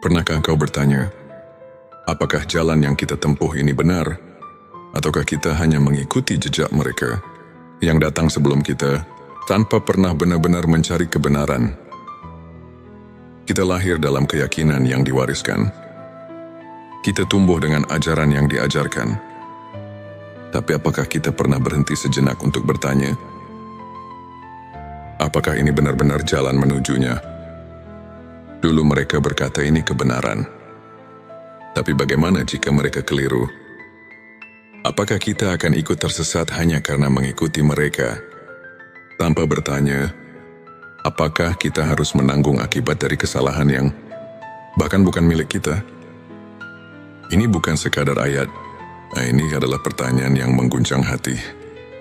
Pernahkah engkau bertanya, apakah jalan yang kita tempuh ini benar, ataukah kita hanya mengikuti jejak mereka yang datang sebelum kita tanpa pernah benar-benar mencari kebenaran? Kita lahir dalam keyakinan yang diwariskan. Kita tumbuh dengan ajaran yang diajarkan. Tapi apakah kita pernah berhenti sejenak untuk bertanya, apakah ini benar-benar jalan menujunya? Dulu mereka berkata ini kebenaran. Tapi bagaimana jika mereka keliru? Apakah kita akan ikut tersesat hanya karena mengikuti mereka? Tanpa bertanya, apakah kita harus menanggung akibat dari kesalahan yang bahkan bukan milik kita? Ini bukan sekadar ayat. Ini adalah pertanyaan yang mengguncang hati.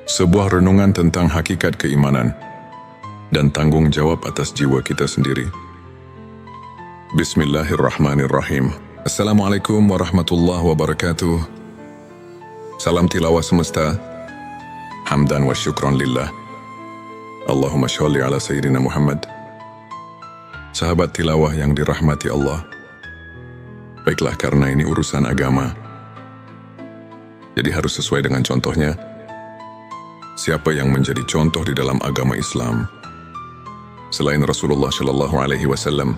Sebuah renungan tentang hakikat keimanan dan tanggung jawab atas jiwa kita sendiri. Bismillahirrahmanirrahim. Assalamualaikum warahmatullahi wabarakatuh. Salam tilawah semesta. Hamdan wa syukran lillah. Allahumma sholli ala Sayyidina Muhammad. Sahabat tilawah yang dirahmati Allah. Baiklah, karena ini urusan agama, jadi harus sesuai dengan contohnya. Siapa yang menjadi contoh di dalam agama Islam selain Rasulullah Shallallahu Alaihi Wasallam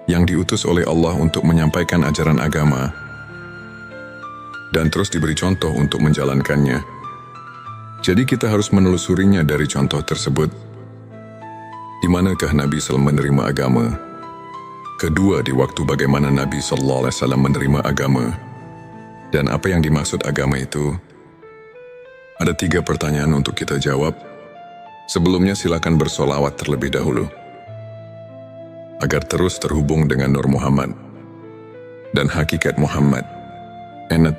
yang diutus oleh Allah untuk menyampaikan ajaran agama dan terus diberi contoh untuk menjalankannya? Jadi kita harus menelusurinya dari contoh tersebut. Di manakah Nabi SAW menerima agama? Kedua, di waktu bagaimana Nabi SAW menerima agama? Dan apa yang dimaksud agama itu? Ada 3 pertanyaan untuk kita jawab. Sebelumnya silakan bersolawat terlebih dahulu, agar terus terhubung dengan Nur Muhammad dan hakikat Muhammad.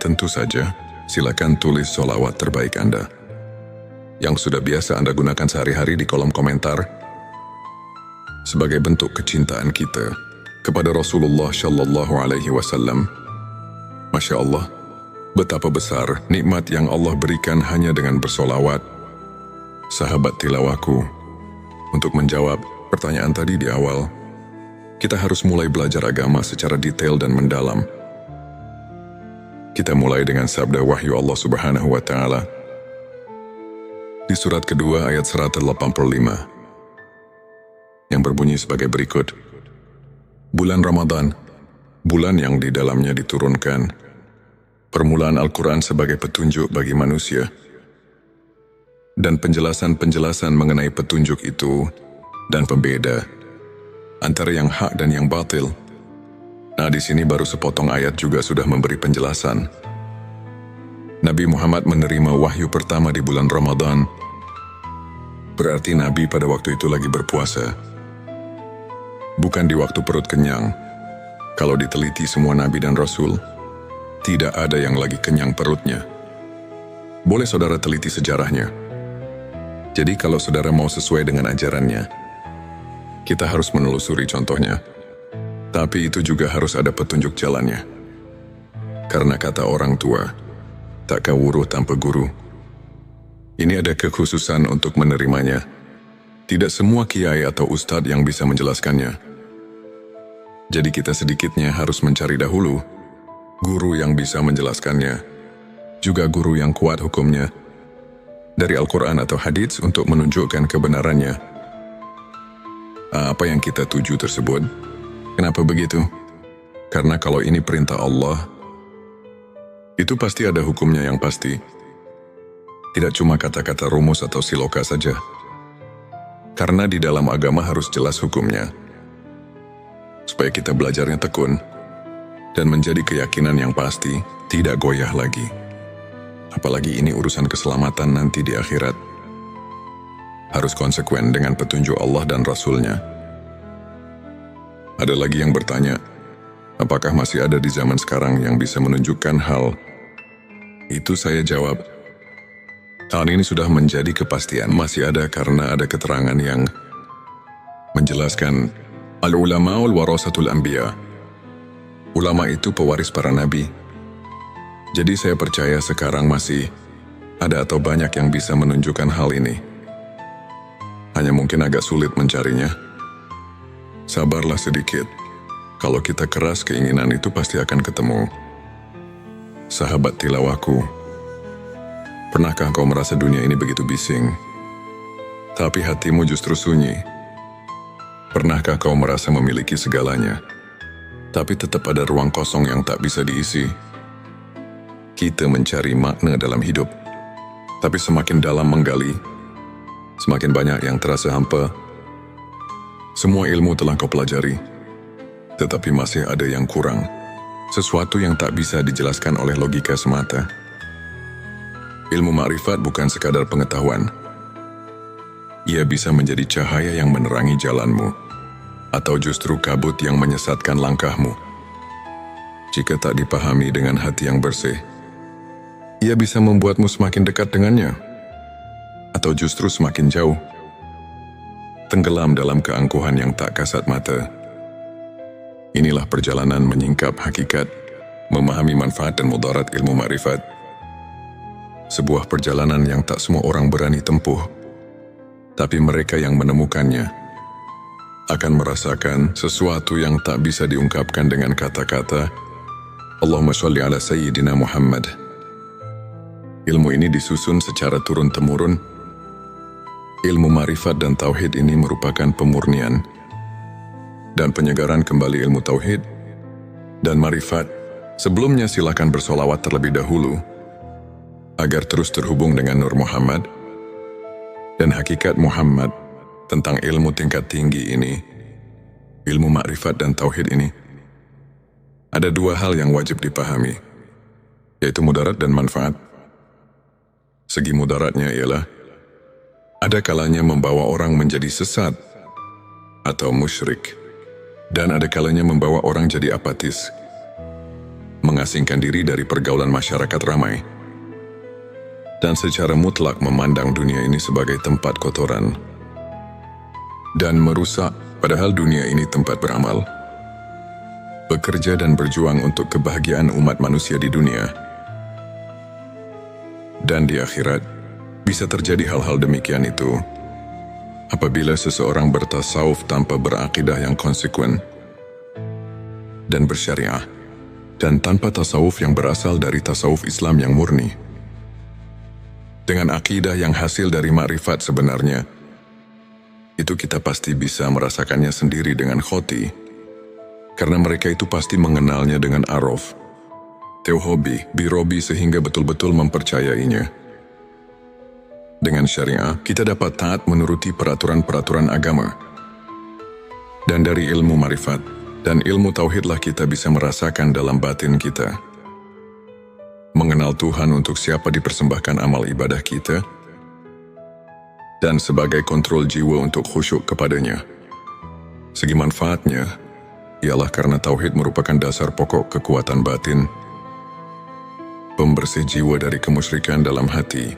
Tentu saja, silakan tulis solawat terbaik Anda yang sudah biasa Anda gunakan sehari-hari di kolom komentar sebagai bentuk kecintaan kita kepada Rasulullah Shallallahu Alaihi Wasallam. Masya Allah, betapa besar nikmat yang Allah berikan hanya dengan bersolawat. Sahabat tilawahku, untuk menjawab pertanyaan tadi di awal, kita harus mulai belajar agama secara detail dan mendalam. Kita mulai dengan sabda wahyu Allah Subhanahu wa Ta'ala di surat kedua ayat 185 yang berbunyi sebagai berikut. Bulan Ramadan, bulan yang di dalamnya diturunkan permulaan Al-Quran sebagai petunjuk bagi manusia, dan penjelasan-penjelasan mengenai petunjuk itu dan pembeda antara yang hak dan yang batil. Nah, di sini baru sepotong ayat juga sudah memberi penjelasan. Nabi Muhammad menerima wahyu pertama di bulan Ramadan. Berarti Nabi pada waktu itu lagi berpuasa, bukan di waktu perut kenyang. Kalau diteliti semua Nabi dan Rasul, tidak ada yang lagi kenyang perutnya. Boleh saudara teliti sejarahnya. Jadi kalau saudara mau sesuai dengan ajarannya, kita harus menelusuri contohnya. Tapi itu juga harus ada petunjuk jalannya. Karena kata orang tua, tak kawuruh tanpa guru. Ini ada kekhususan untuk menerimanya. Tidak semua kiai atau ustadz yang bisa menjelaskannya. Jadi kita sedikitnya harus mencari dahulu guru yang bisa menjelaskannya, juga guru yang kuat hukumnya dari Al-Quran atau hadits untuk menunjukkan kebenarannya. Apa yang kita tuju tersebut? Kenapa begitu? Karena kalau ini perintah Allah, itu pasti ada hukumnya yang pasti. Tidak cuma kata-kata rumus atau siloka saja. Karena di dalam agama harus jelas hukumnya. Supaya kita belajarnya tekun dan menjadi keyakinan yang pasti, tidak goyah lagi. Apalagi ini urusan keselamatan nanti di akhirat. Harus konsekuen dengan petunjuk Allah dan Rasul-Nya. Ada lagi yang bertanya, apakah masih ada di zaman sekarang yang bisa menunjukkan hal itu? Saya jawab, tahun ini sudah menjadi kepastian. Masih ada karena ada keterangan yang menjelaskan al-ulama'ul warasatul anbiya. Ulama itu pewaris para nabi. Jadi saya percaya sekarang masih ada atau banyak yang bisa menunjukkan hal ini. Hanya mungkin agak sulit mencarinya. Sabarlah sedikit. Kalau kita keras, keinginan itu pasti akan ketemu. Sahabat tilawahku, pernahkah kau merasa dunia ini begitu bising, tapi hatimu justru sunyi? Pernahkah kau merasa memiliki segalanya, tapi tetap ada ruang kosong yang tak bisa diisi? Kita mencari makna dalam hidup, tapi semakin dalam menggali, semakin banyak yang terasa hampa. Semua ilmu telah kau pelajari, tetapi masih ada yang kurang. Sesuatu yang tak bisa dijelaskan oleh logika semata. Ilmu makrifat bukan sekadar pengetahuan. Ia bisa menjadi cahaya yang menerangi jalanmu, atau justru kabut yang menyesatkan langkahmu. Jika tak dipahami dengan hati yang bersih, ia bisa membuatmu semakin dekat dengannya, atau justru semakin jauh, tenggelam dalam keangkuhan yang tak kasat mata. Inilah perjalanan menyingkap hakikat, memahami manfaat dan mudarat ilmu makrifat. Sebuah perjalanan yang tak semua orang berani tempuh, tapi mereka yang menemukannya akan merasakan sesuatu yang tak bisa diungkapkan dengan kata-kata. Allahumma sholli ala Sayyidina Muhammad. Ilmu ini disusun secara turun-temurun. Ilmu makrifat dan tauhid ini merupakan pemurnian dan penyegaran kembali ilmu tauhid dan makrifat. Sebelumnya silakan bersolawat terlebih dahulu agar terus terhubung dengan Nur Muhammad dan hakikat Muhammad tentang ilmu tingkat tinggi ini, ilmu makrifat dan tauhid ini. Ada dua hal yang wajib dipahami, yaitu mudarat dan manfaat. Segi mudaratnya ialah ada kalanya membawa orang menjadi sesat atau musyrik, dan ada kalanya membawa orang jadi apatis, mengasingkan diri dari pergaulan masyarakat ramai, dan secara mutlak memandang dunia ini sebagai tempat kotoran dan merusak, padahal dunia ini tempat beramal, bekerja dan berjuang untuk kebahagiaan umat manusia di dunia. Dan di akhirat, bisa terjadi hal-hal demikian itu apabila seseorang bertasawuf tanpa berakidah yang konsekuen dan bersyariah, dan tanpa tasawuf yang berasal dari tasawuf Islam yang murni. Dengan akidah yang hasil dari makrifat sebenarnya, itu kita pasti bisa merasakannya sendiri dengan khoti, karena mereka itu pasti mengenalnya dengan araf, tauhobi, birobi, sehingga betul-betul mempercayainya. Dengan syariah, kita dapat taat menuruti peraturan-peraturan agama. Dan dari ilmu marifat dan ilmu tauhidlah kita bisa merasakan dalam batin kita, mengenal Tuhan untuk siapa dipersembahkan amal ibadah kita, dan sebagai kontrol jiwa untuk khusyuk kepadanya. Segi manfaatnya ialah karena tauhid merupakan dasar pokok kekuatan batin, pembersih jiwa dari kemusyrikan dalam hati,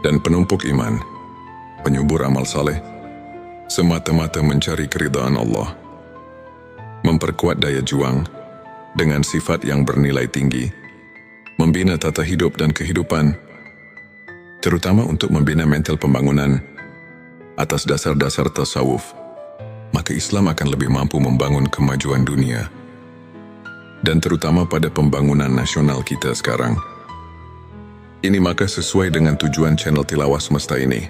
dan penumpuk iman, penyubur amal saleh, semata-mata mencari keridhaan Allah, memperkuat daya juang dengan sifat yang bernilai tinggi, membina tata hidup dan kehidupan, terutama untuk membina mental pembangunan atas dasar-dasar tasawuf. Maka Islam akan lebih mampu membangun kemajuan dunia, dan terutama pada pembangunan nasional kita sekarang. Ini maka sesuai dengan tujuan channel Tilawah Semesta ini,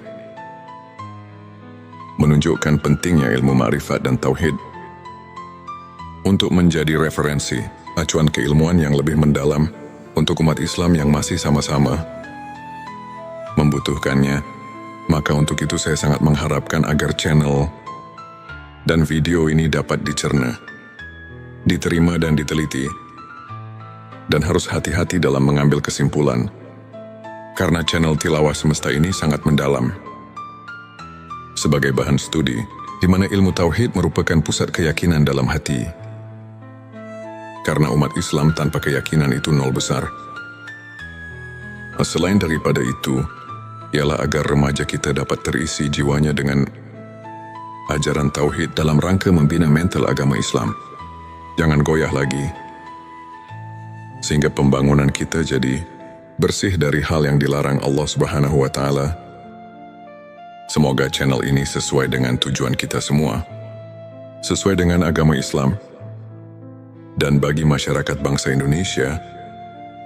menunjukkan pentingnya ilmu makrifat dan tauhid untuk menjadi referensi, acuan keilmuan yang lebih mendalam untuk umat Islam yang masih sama-sama membutuhkannya. Maka untuk itu saya sangat mengharapkan agar channel dan video ini dapat dicerna, diterima dan diteliti, dan harus hati-hati dalam mengambil kesimpulan, karena channel Tilawah Semesta ini sangat mendalam sebagai bahan studi, di mana ilmu tauhid merupakan pusat keyakinan dalam hati. Karena umat Islam tanpa keyakinan itu nol besar. Selain daripada itu, ialah agar remaja kita dapat terisi jiwanya dengan ajaran tauhid dalam rangka membina mental agama Islam. Jangan goyah lagi, sehingga pembangunan kita jadi bersih dari hal yang dilarang Allah Subhanahu wa Ta'ala. Semoga channel ini sesuai dengan tujuan kita semua, sesuai dengan agama Islam, dan bagi masyarakat bangsa Indonesia.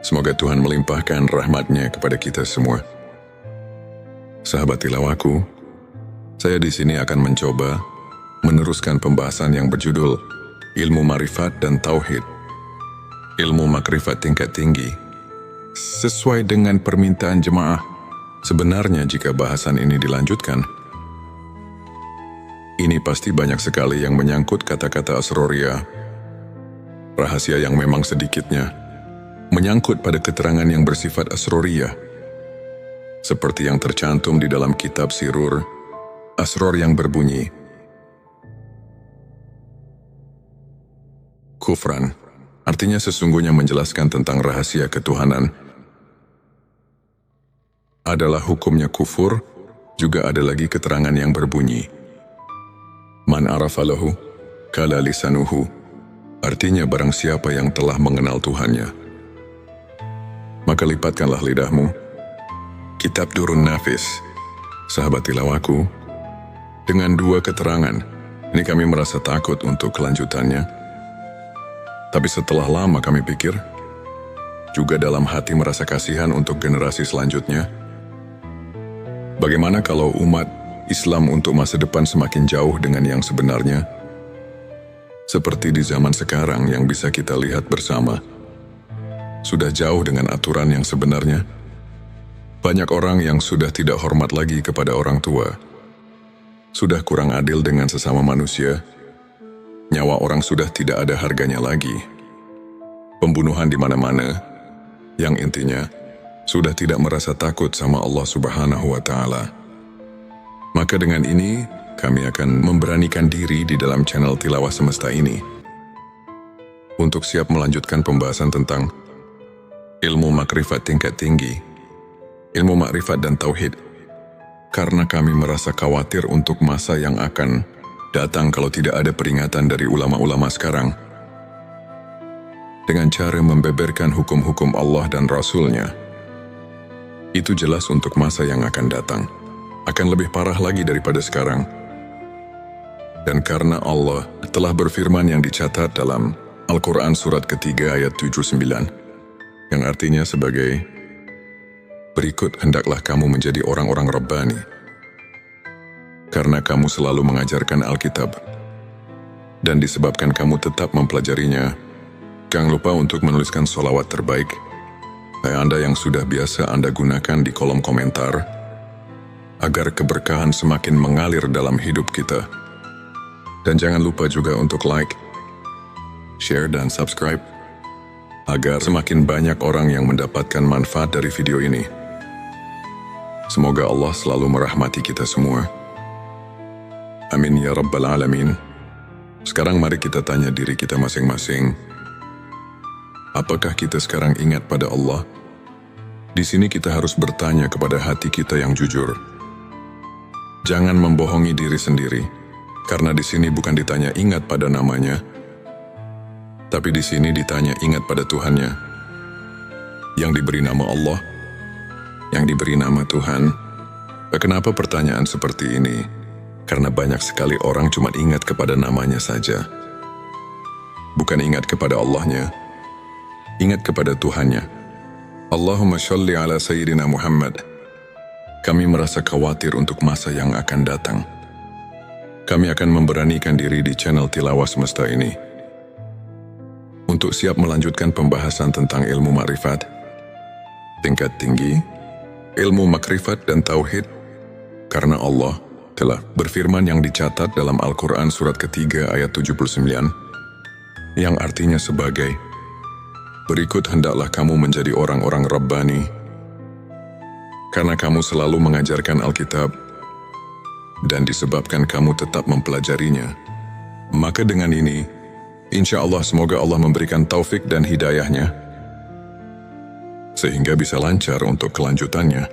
Semoga Tuhan melimpahkan rahmat-Nya kepada kita semua. Sahabat tilawahku, saya di sini akan mencoba meneruskan pembahasan yang berjudul Ilmu Ma'rifat dan Tauhid. Ilmu makrifat tingkat tinggi. Sesuai dengan permintaan jemaah, sebenarnya jika bahasan ini dilanjutkan, ini pasti banyak sekali yang menyangkut kata-kata asroria, rahasia yang memang sedikitnya menyangkut pada keterangan yang bersifat asroria, seperti yang tercantum di dalam kitab Sirur, asror yang berbunyi, kufran, artinya sesungguhnya menjelaskan tentang rahasia ketuhanan, adalah hukumnya kufur. Juga ada lagi keterangan yang berbunyi, man arafalahu kala lisanuhu, artinya barang siapa yang telah mengenal Tuhannya, maka lipatkanlah lidahmu. Kitab Durun Nafis. Sahabat tilawahku, dengan dua keterangan ini kami merasa takut untuk kelanjutannya. Tapi setelah lama kami pikir, juga dalam hati merasa kasihan untuk generasi selanjutnya. Bagaimana kalau umat Islam untuk masa depan semakin jauh dengan yang sebenarnya? Seperti di zaman sekarang yang bisa kita lihat bersama, sudah jauh dengan aturan yang sebenarnya. Banyak orang yang sudah tidak hormat lagi kepada orang tua, sudah kurang adil dengan sesama manusia, nyawa orang sudah tidak ada harganya lagi, pembunuhan di mana-mana, yang intinya sudah tidak merasa takut sama Allah Subhanahu wa Ta'ala. Maka dengan ini, kami akan memberanikan diri di dalam channel Tilawah Semesta ini untuk siap melanjutkan pembahasan tentang ilmu makrifat tingkat tinggi, ilmu makrifat dan tauhid, karena kami merasa khawatir untuk masa yang akan datang kalau tidak ada peringatan dari ulama-ulama sekarang dengan cara membeberkan hukum-hukum Allah dan Rasul-Nya. Itu jelas untuk masa yang akan datang akan lebih parah lagi daripada sekarang. Dan karena Allah telah berfirman yang dicatat dalam Al-Quran surat ketiga ayat 79, yang artinya sebagai berikut, hendaklah kamu menjadi orang-orang Rabbani, karena kamu selalu mengajarkan Alkitab, dan disebabkan kamu tetap mempelajarinya, jangan lupa untuk menuliskan sholawat terbaik Anda yang sudah biasa Anda gunakan di kolom komentar, agar keberkahan semakin mengalir dalam hidup kita. Dan jangan lupa juga untuk like, share dan subscribe, agar semakin banyak orang yang mendapatkan manfaat dari video ini. Semoga Allah selalu merahmati kita semua. Amin ya Rabbal Alamin. Sekarang mari kita tanya diri kita masing-masing, apakah kita sekarang ingat pada Allah? Di sini kita harus bertanya kepada hati kita yang jujur. Jangan membohongi diri sendiri, karena di sini bukan ditanya ingat pada namanya, tapi di sini ditanya ingat pada Tuhannya, yang diberi nama Allah, yang diberi nama Tuhan. Kenapa pertanyaan seperti ini? Karena banyak sekali orang cuma ingat kepada namanya saja, bukan ingat kepada Allahnya, ingat kepada Tuhannya. Allahumma sholli ala Sayyidina Muhammad. Kami merasa khawatir untuk masa yang akan datang. Kami akan memberanikan diri di channel Tilawah Semesta ini untuk siap melanjutkan pembahasan tentang ilmu makrifat tingkat tinggi, ilmu makrifat dan tauhid, karena Allah telah berfirman yang dicatat dalam Al-Quran surat ketiga ayat 79, yang artinya sebagai berikut, hendaklah kamu menjadi orang-orang Rabbani, karena kamu selalu mengajarkan Alkitab, dan disebabkan kamu tetap mempelajarinya. Maka dengan ini, insya Allah semoga Allah memberikan taufik dan hidayahnya, sehingga bisa lancar untuk kelanjutannya,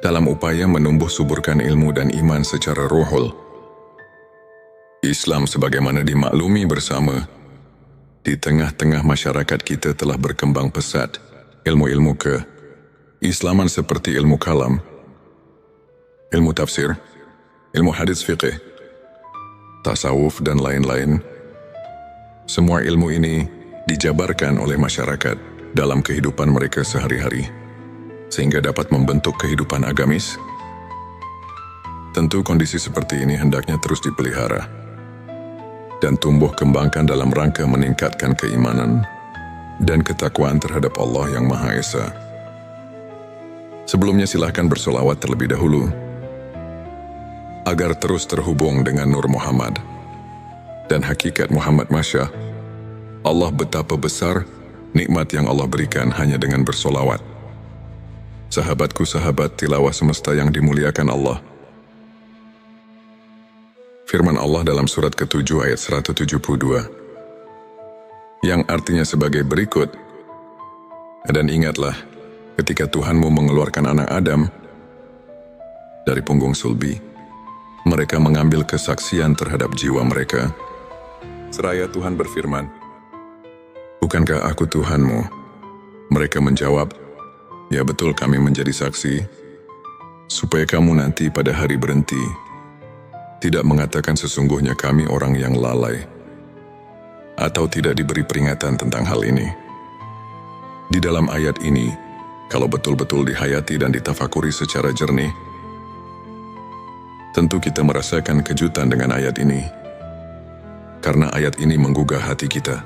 dalam upaya menumbuh suburkan ilmu dan iman secara ruhul. Islam sebagaimana dimaklumi bersama, di tengah-tengah masyarakat kita telah berkembang pesat ilmu-ilmu keislaman seperti ilmu kalam, ilmu tafsir, ilmu hadis fiqih, tasawuf dan lain-lain. Semua ilmu ini dijabarkan oleh masyarakat dalam kehidupan mereka sehari-hari, sehingga dapat membentuk kehidupan agamis. Tentu kondisi seperti ini hendaknya terus dipelihara dan tumbuh kembangkan dalam rangka meningkatkan keimanan dan ketakwaan terhadap Allah yang Maha Esa. Sebelumnya silahkan bersolawat terlebih dahulu, agar terus terhubung dengan Nur Muhammad dan hakikat Muhammad. Masya Allah, betapa besar nikmat yang Allah berikan hanya dengan bersolawat. Sahabatku, sahabat tilawah semesta yang dimuliakan Allah, firman Allah dalam surat ke-7 ayat 172, yang artinya sebagai berikut, dan ingatlah ketika Tuhanmu mengeluarkan anak Adam dari punggung sulbi, mereka mengambil kesaksian terhadap jiwa mereka. Seraya Tuhan berfirman, bukankah aku Tuhanmu? Mereka menjawab, ya betul, kami menjadi saksi, supaya kamu nanti pada hari berhenti tidak mengatakan sesungguhnya kami orang yang lalai, atau tidak diberi peringatan tentang hal ini. Di dalam ayat ini, kalau betul-betul dihayati dan ditafakuri secara jernih, tentu kita merasakan kejutan dengan ayat ini, karena ayat ini menggugah hati kita.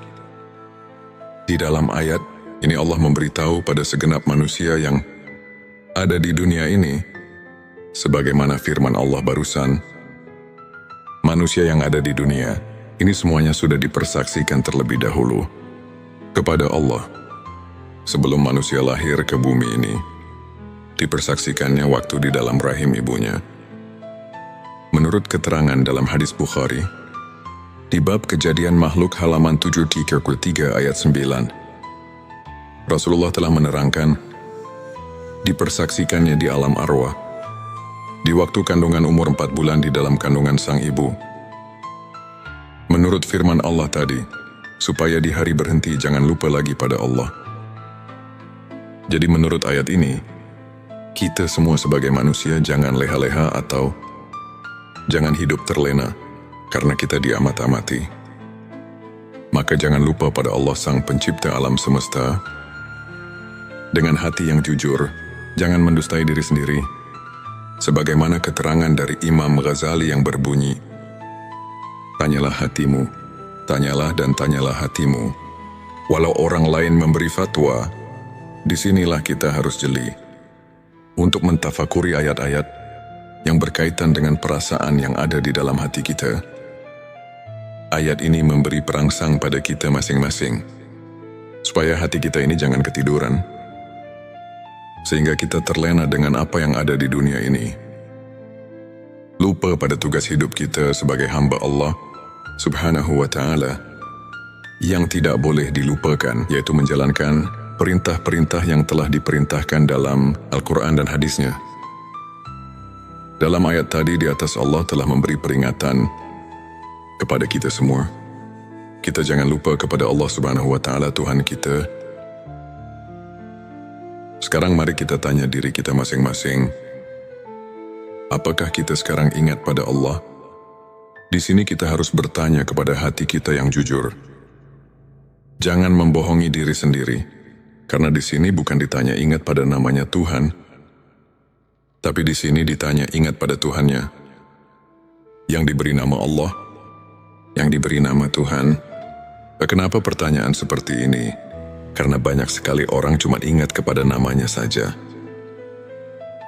Di dalam ayat ini Allah memberitahu pada segenap manusia yang ada di dunia ini, sebagaimana firman Allah barusan, manusia yang ada di dunia ini semuanya sudah dipersaksikan terlebih dahulu kepada Allah. Sebelum manusia lahir ke bumi ini, dipersaksikannya waktu di dalam rahim ibunya. Menurut keterangan dalam hadis Bukhari, di bab kejadian makhluk halaman 7-3 ayat 9, Rasulullah telah menerangkan, dipersaksikannya di alam arwah, di waktu kandungan umur 4 bulan di dalam kandungan sang ibu. Menurut firman Allah tadi, supaya di hari berhenti jangan lupa lagi pada Allah. Jadi menurut ayat ini, kita semua sebagai manusia jangan leha-leha atau jangan hidup terlena karena kita diamat-amati. Maka jangan lupa pada Allah sang pencipta alam semesta. Dengan hati yang jujur, jangan mendustai diri sendiri. Sebagaimana keterangan dari Imam Ghazali yang berbunyi, tanyalah hatimu, tanyalah dan tanyalah hatimu. Walau orang lain memberi fatwa, disinilah kita harus jeli untuk mentafakuri ayat-ayat yang berkaitan dengan perasaan yang ada di dalam hati kita. Ayat ini memberi perangsang pada kita masing-masing, supaya hati kita ini jangan ketiduran, sehingga kita terlena dengan apa yang ada di dunia ini. Lupa pada tugas hidup kita sebagai hamba Allah Subhanahu wa ta'ala, yang tidak boleh dilupakan, yaitu menjalankan perintah-perintah yang telah diperintahkan dalam Al-Quran dan hadisnya. Dalam ayat tadi di atas Allah telah memberi peringatan kepada kita semua. Kita jangan lupa kepada Allah Subhanahu wa ta'ala, Tuhan kita. Sekarang mari kita tanya diri kita masing-masing, apakah kita sekarang ingat pada Allah? Di sini kita harus bertanya kepada hati kita yang jujur. Jangan membohongi diri sendiri, karena di sini bukan ditanya ingat pada namanya Tuhan, tapi di sini ditanya ingat pada Tuhannya, yang diberi nama Allah, yang diberi nama Tuhan. Kenapa pertanyaan seperti ini? Karena banyak sekali orang cuma ingat kepada namanya saja.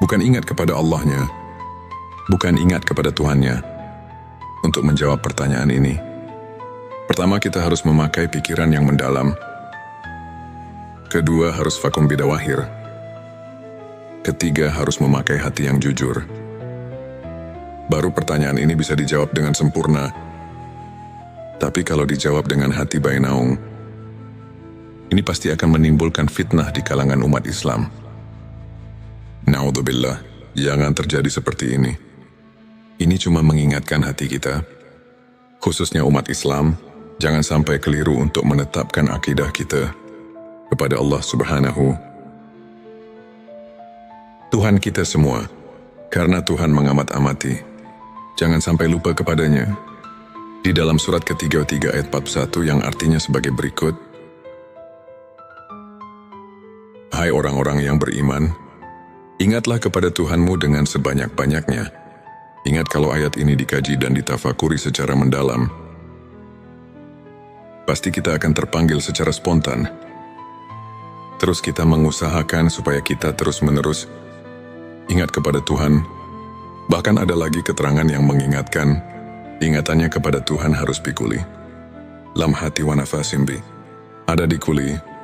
Bukan ingat kepada Allahnya, bukan ingat kepada Tuhannya. Untuk menjawab pertanyaan ini, pertama kita harus memakai pikiran yang mendalam. Kedua, harus vakum bidawahir. Ketiga, harus memakai hati yang jujur. Baru pertanyaan ini bisa dijawab dengan sempurna. Tapi kalau dijawab dengan hati bainaung, ini pasti akan menimbulkan fitnah di kalangan umat Islam. Na'udzubillah, jangan terjadi seperti ini. Ini cuma mengingatkan hati kita, khususnya umat Islam, jangan sampai keliru untuk menetapkan akidah kita kepada Allah Subhanahu Tuhan kita semua, karena Tuhan mengamat-amati. Jangan sampai lupa kepadanya. Di dalam surat ke-33 ayat 41 yang artinya sebagai berikut, Hai orang-orang yang beriman, ingatlah kepada Tuhanmu dengan sebanyak-banyaknya. Ingat kalau ayat ini dikaji dan ditafakuri secara mendalam, pasti kita akan terpanggil secara spontan. Terus kita mengusahakan supaya kita terus-menerus ingat kepada Tuhan. Bahkan ada lagi keterangan yang mengingatkan, ingatannya kepada Tuhan harus bikuli. Lam hati wa nafasim bi. Ada di kuli,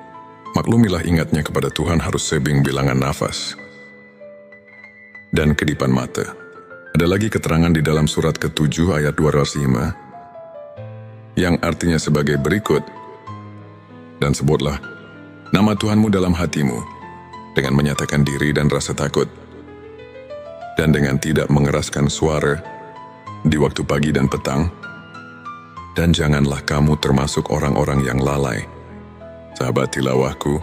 maklumilah ingatnya kepada Tuhan harus sebing bilangan nafas. Dan kedipan mata. Ada lagi keterangan di dalam surat ke-7 ayat 205, yang artinya sebagai berikut, dan sebutlah nama Tuhanmu dalam hatimu, dengan menyatakan diri dan rasa takut, dan dengan tidak mengeraskan suara di waktu pagi dan petang, dan janganlah kamu termasuk orang-orang yang lalai. Sahabat tilawahku,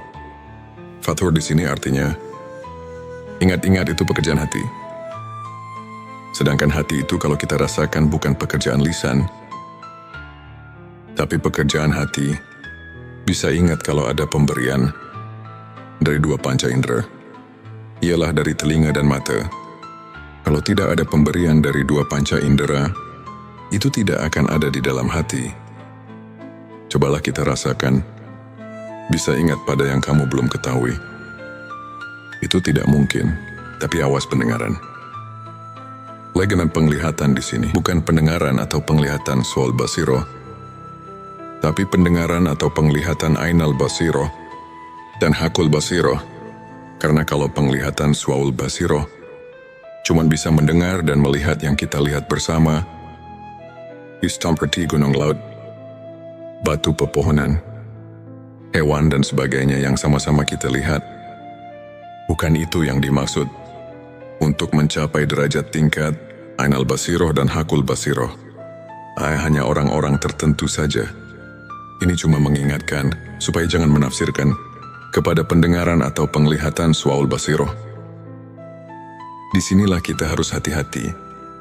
Fathur di sini artinya, ingat-ingat itu pekerjaan hati. Sedangkan hati itu kalau kita rasakan bukan pekerjaan lisan, tapi pekerjaan hati bisa ingat kalau ada pemberian dari dua panca indera, ialah dari telinga dan mata. Kalau tidak ada pemberian dari dua panca indera, itu tidak akan ada di dalam hati. Cobalah kita rasakan, bisa ingat pada yang kamu belum ketahui. Itu tidak mungkin, tapi awas pendengaran. Legenan penglihatan di sini bukan pendengaran atau penglihatan soal basiroh, tapi pendengaran atau penglihatan ainal basiroh dan hakul basiroh. Karena kalau penglihatan suaul basiroh cuman bisa mendengar dan melihat yang kita lihat bersama, seperti gunung laut, batu pepohonan, hewan dan sebagainya yang sama-sama kita lihat. Bukan itu yang dimaksud untuk mencapai derajat tingkat ainal basiroh dan hakul basiroh. Hanya orang-orang tertentu saja. Ini cuma mengingatkan supaya jangan menafsirkan kepada pendengaran atau penglihatan suaul basiroh. Disinilah kita harus hati-hati.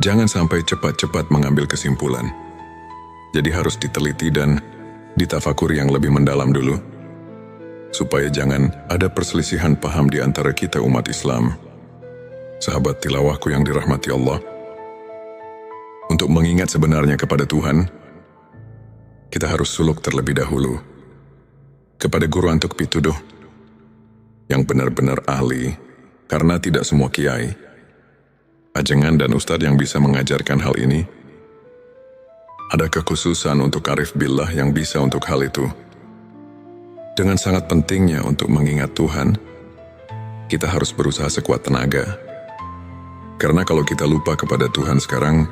Jangan sampai cepat-cepat mengambil kesimpulan. Jadi harus diteliti dan ditafakuri yang lebih mendalam dulu, supaya jangan ada perselisihan paham di antara kita umat Islam. Sahabat tilawahku yang dirahmati Allah, untuk mengingat sebenarnya kepada Tuhan, kita harus suluk terlebih dahulu kepada guru antuk pituduh yang benar-benar ahli, karena tidak semua kiai, ajengan dan ustadz yang bisa mengajarkan hal ini. Ada kekhususan untuk arif billah yang bisa untuk hal itu. Dengan sangat pentingnya untuk mengingat Tuhan, kita harus berusaha sekuat tenaga. Karena kalau kita lupa kepada Tuhan sekarang,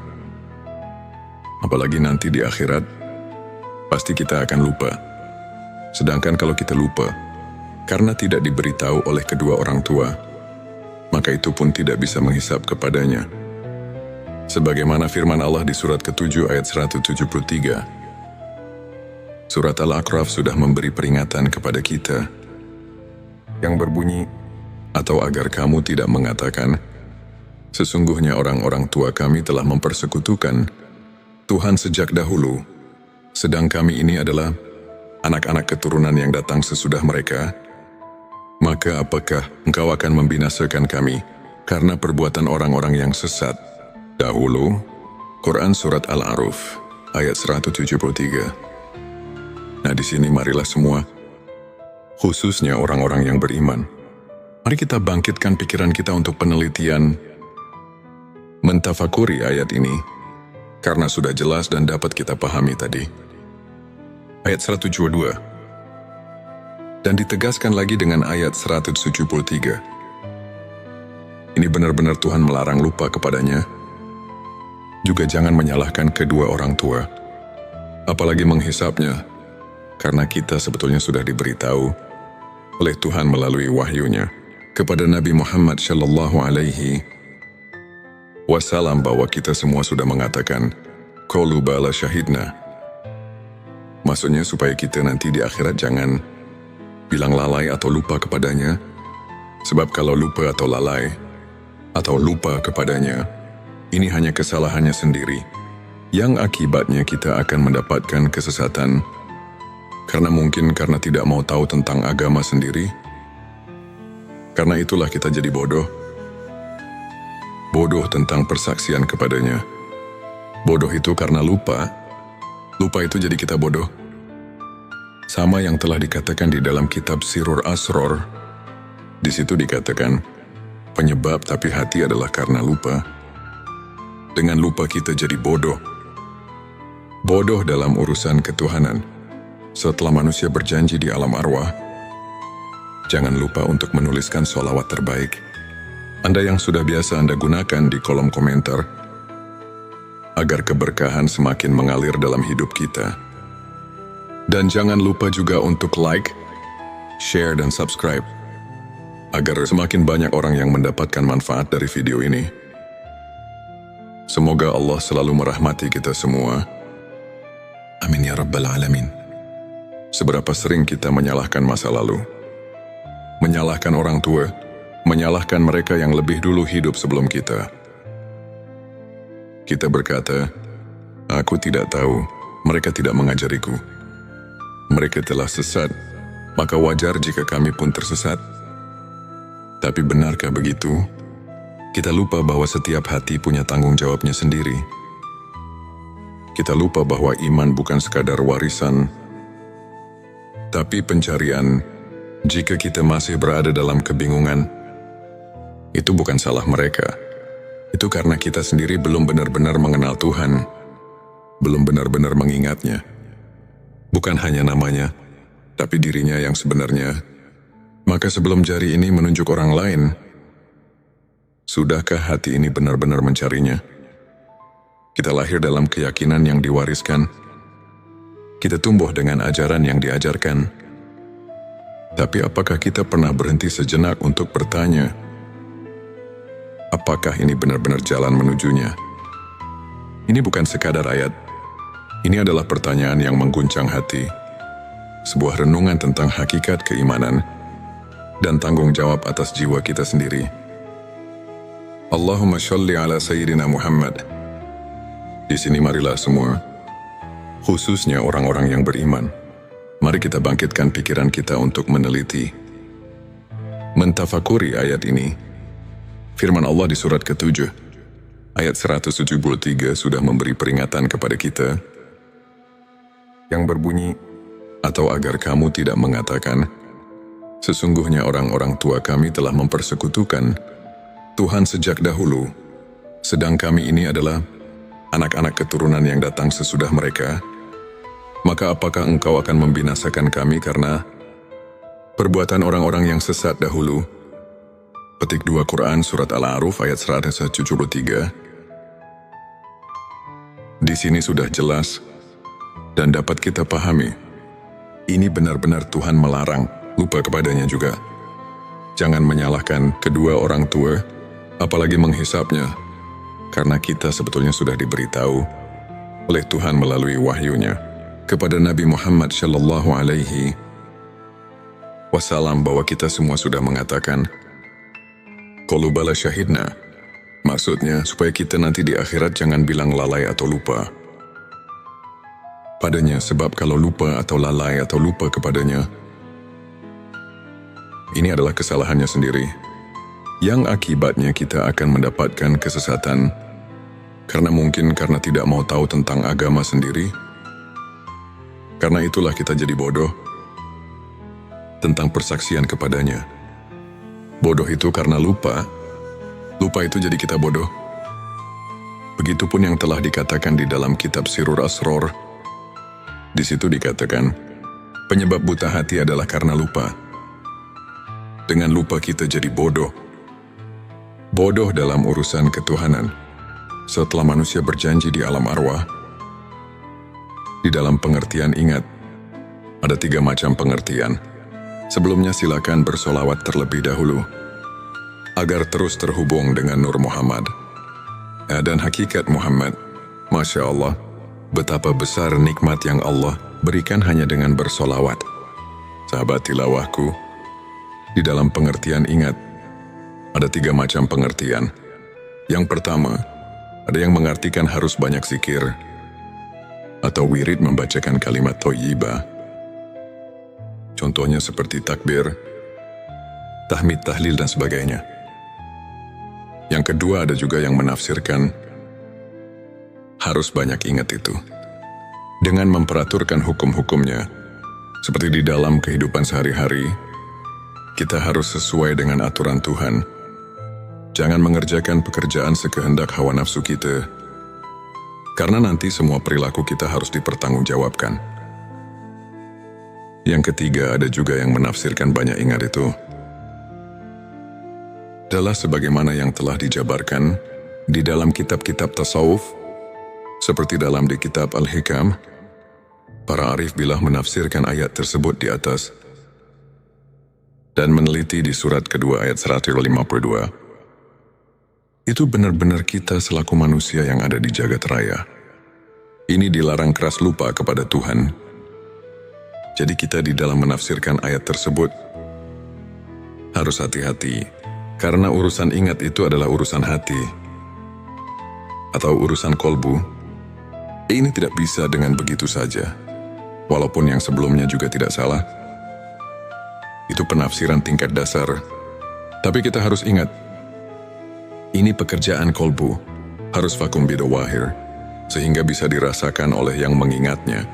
apalagi nanti di akhirat, pasti kita akan lupa. Sedangkan kalau kita lupa, karena tidak diberitahu oleh kedua orang tua, maka itu pun tidak bisa menghisap kepadanya. Sebagaimana firman Allah di surat ke-7 ayat 173. Surat Al-A'raf sudah memberi peringatan kepada kita yang berbunyi, atau agar kamu tidak mengatakan, sesungguhnya orang-orang tua kami telah mempersekutukan Tuhan sejak dahulu, sedang kami ini adalah anak-anak keturunan yang datang sesudah mereka. Maka apakah engkau akan membinasakan kami karena perbuatan orang-orang yang sesat dahulu? Quran Surat Al-A'raf ayat 173. Nah di sini marilah semua, khususnya orang-orang yang beriman, mari kita bangkitkan pikiran kita untuk penelitian, mentafakuri ayat ini, karena sudah jelas dan dapat kita pahami tadi. Ayat 172. Dan ditegaskan lagi dengan ayat 173. Ini benar-benar Tuhan melarang lupa kepadanya. Juga jangan menyalahkan kedua orang tua, apalagi menghisapnya, karena kita sebetulnya sudah diberitahu oleh Tuhan melalui wahyunya kepada Nabi Muhammad Shallallahu Alaihi Wasallam bahwa kita semua sudah mengatakan qalu bala syahidna. Maksudnya supaya kita nanti di akhirat jangan bilang lalai atau lupa kepadanya, sebab kalau lupa atau lalai atau lupa kepadanya, ini hanya kesalahannya sendiri, yang akibatnya kita akan mendapatkan kesesatan, karena mungkin karena tidak mau tahu tentang agama sendiri, Karena itulah kita jadi bodoh. Bodoh tentang persaksian kepadanya. Bodoh itu karena lupa. Lupa itu jadi kita bodoh. Sama yang telah dikatakan di dalam kitab Sirur Asror. Di situ dikatakan, penyebab tapi hati adalah karena lupa. Dengan lupa kita jadi bodoh. Bodoh dalam urusan ketuhanan. Setelah manusia berjanji di alam arwah, jangan lupa untuk menuliskan sholawat terbaik. Anda yang sudah biasa Anda gunakan di kolom komentar, agar keberkahan semakin mengalir dalam hidup kita. Dan jangan lupa juga untuk like, share, dan subscribe, agar semakin banyak orang yang mendapatkan manfaat dari video ini. Semoga Allah selalu merahmati kita semua. Amin ya Rabbal Alamin. Seberapa sering kita menyalahkan masa lalu, menyalahkan orang tua, menyalahkan mereka yang lebih dulu hidup sebelum kita. Kita berkata, aku tidak tahu, mereka tidak mengajariku. Mereka telah sesat, maka wajar jika kami pun tersesat. Tapi benarkah begitu? Kita lupa bahwa setiap hati punya tanggung jawabnya sendiri. Kita lupa bahwa iman bukan sekadar warisan, tapi pencarian. Jika kita masih berada dalam kebingungan, itu bukan salah mereka. Itu karena kita sendiri belum benar-benar mengenal Tuhan, belum benar-benar mengingatnya. Bukan hanya namanya, tapi dirinya yang sebenarnya. Maka sebelum jari ini menunjuk orang lain, sudahkah hati ini benar-benar mencarinya? Kita lahir dalam keyakinan yang diwariskan. Kita tumbuh dengan ajaran yang diajarkan. Tapi apakah kita pernah berhenti sejenak untuk bertanya, apakah ini benar-benar jalan menujunya? Ini bukan sekadar ayat. Ini adalah pertanyaan yang mengguncang hati. Sebuah renungan tentang hakikat keimanan dan tanggung jawab atas jiwa kita sendiri. Allahumma sholli ala Sayyidina Muhammad. Di sini marilah semua, khususnya orang-orang yang beriman, mari kita bangkitkan pikiran kita untuk meneliti, mentafakuri ayat ini. Firman Allah di surat ke-7, ayat 173 sudah memberi peringatan kepada kita, yang berbunyi, atau agar kamu tidak mengatakan, sesungguhnya orang-orang tua kami telah mempersekutukan Tuhan sejak dahulu, sedang kami ini adalah anak-anak keturunan yang datang sesudah mereka. Maka apakah engkau akan membinasakan kami karena perbuatan orang-orang yang sesat dahulu? Petik 2 Quran Surat Al-A'raf ayat 173. Di sini sudah jelas dan dapat kita pahami. Ini benar-benar Tuhan melarang, lupa kepadanya juga. Jangan menyalahkan kedua orang tua, apalagi menghisapnya, karena kita sebetulnya sudah diberitahu oleh Tuhan melalui wahyunya kepada Nabi Muhammad Shallallahu Alaihi Wasallam bahwa kita semua sudah mengatakan, qalu bala syahidna, maksudnya supaya kita nanti di akhirat jangan bilang lalai atau lupa padanya, sebab kalau lupa atau lalai atau lupa kepadanya, ini adalah kesalahannya sendiri, yang akibatnya kita akan mendapatkan kesesatan, karena tidak mau tahu tentang agama sendiri. Karena itulah kita jadi bodoh tentang persaksian kepadanya. Bodoh itu karena lupa. Lupa itu jadi kita bodoh. Begitupun yang telah dikatakan di dalam kitab Sirur Asror. Di situ dikatakan, penyebab buta hati adalah karena lupa. Dengan lupa kita jadi bodoh. Bodoh dalam urusan ketuhanan. Setelah manusia berjanji di alam arwah, di dalam pengertian ingat, ada 3 macam pengertian. Sebelumnya silakan bersolawat terlebih dahulu, agar terus terhubung dengan Nur Muhammad. Dan hakikat Muhammad, Masya Allah, betapa besar nikmat yang Allah berikan hanya dengan bersolawat. Sahabat tilawahku, di dalam pengertian ingat, ada 3 macam pengertian. Yang pertama, ada yang mengartikan harus banyak zikir, atau wirid membacakan kalimat thayyibah. Contohnya seperti takbir tahmid, tahlil, dan sebagainya. Yang kedua, ada juga yang menafsirkan harus banyak ingat itu. Dengan memperaturkan hukum-hukumnya, seperti di dalam kehidupan sehari-hari, kita harus sesuai dengan aturan Tuhan. Jangan mengerjakan pekerjaan sekehendak hawa nafsu kita, karena nanti semua perilaku kita harus dipertanggungjawabkan. Yang ketiga, ada juga yang menafsirkan banyak ingat itu adalah sebagaimana yang telah dijabarkan di dalam kitab-kitab tasawuf, seperti dalam di kitab Al-Hikam. Para arif bilah menafsirkan ayat tersebut di atas dan meneliti di surat kedua ayat 152. Itu benar-benar kita selaku manusia yang ada di jagat raya. Ini dilarang keras lupa kepada Tuhan. Jadi kita di dalam menafsirkan ayat tersebut harus hati-hati, karena urusan ingat itu adalah urusan hati atau urusan kolbu. Ini tidak bisa dengan begitu saja, walaupun yang sebelumnya juga tidak salah. Itu penafsiran tingkat dasar, tapi kita harus ingat, ini pekerjaan kolbu, harus vakum bidawahir, sehingga bisa dirasakan oleh yang mengingatnya.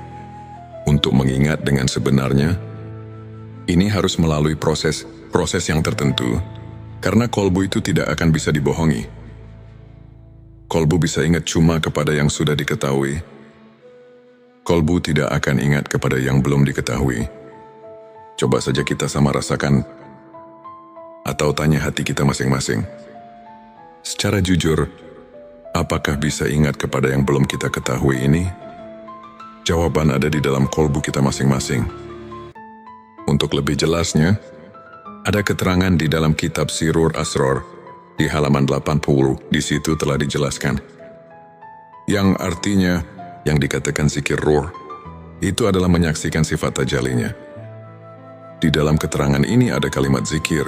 Untuk mengingat dengan sebenarnya, ini harus melalui proses yang tertentu, karena kolbu itu tidak akan bisa dibohongi. Kolbu bisa ingat cuma kepada yang sudah diketahui. Kolbu tidak akan ingat kepada yang belum diketahui. Coba saja kita sama rasakan, atau tanya hati kita masing-masing. Secara jujur, apakah bisa ingat kepada yang belum kita ketahui ini? Jawaban ada di dalam kolbu kita masing-masing. Untuk lebih jelasnya, ada keterangan di dalam kitab Sirur Asror di halaman 80. Di situ telah dijelaskan. Yang artinya, yang dikatakan zikir ruh, itu adalah menyaksikan sifat tajalinya. Di dalam keterangan ini ada kalimat zikir.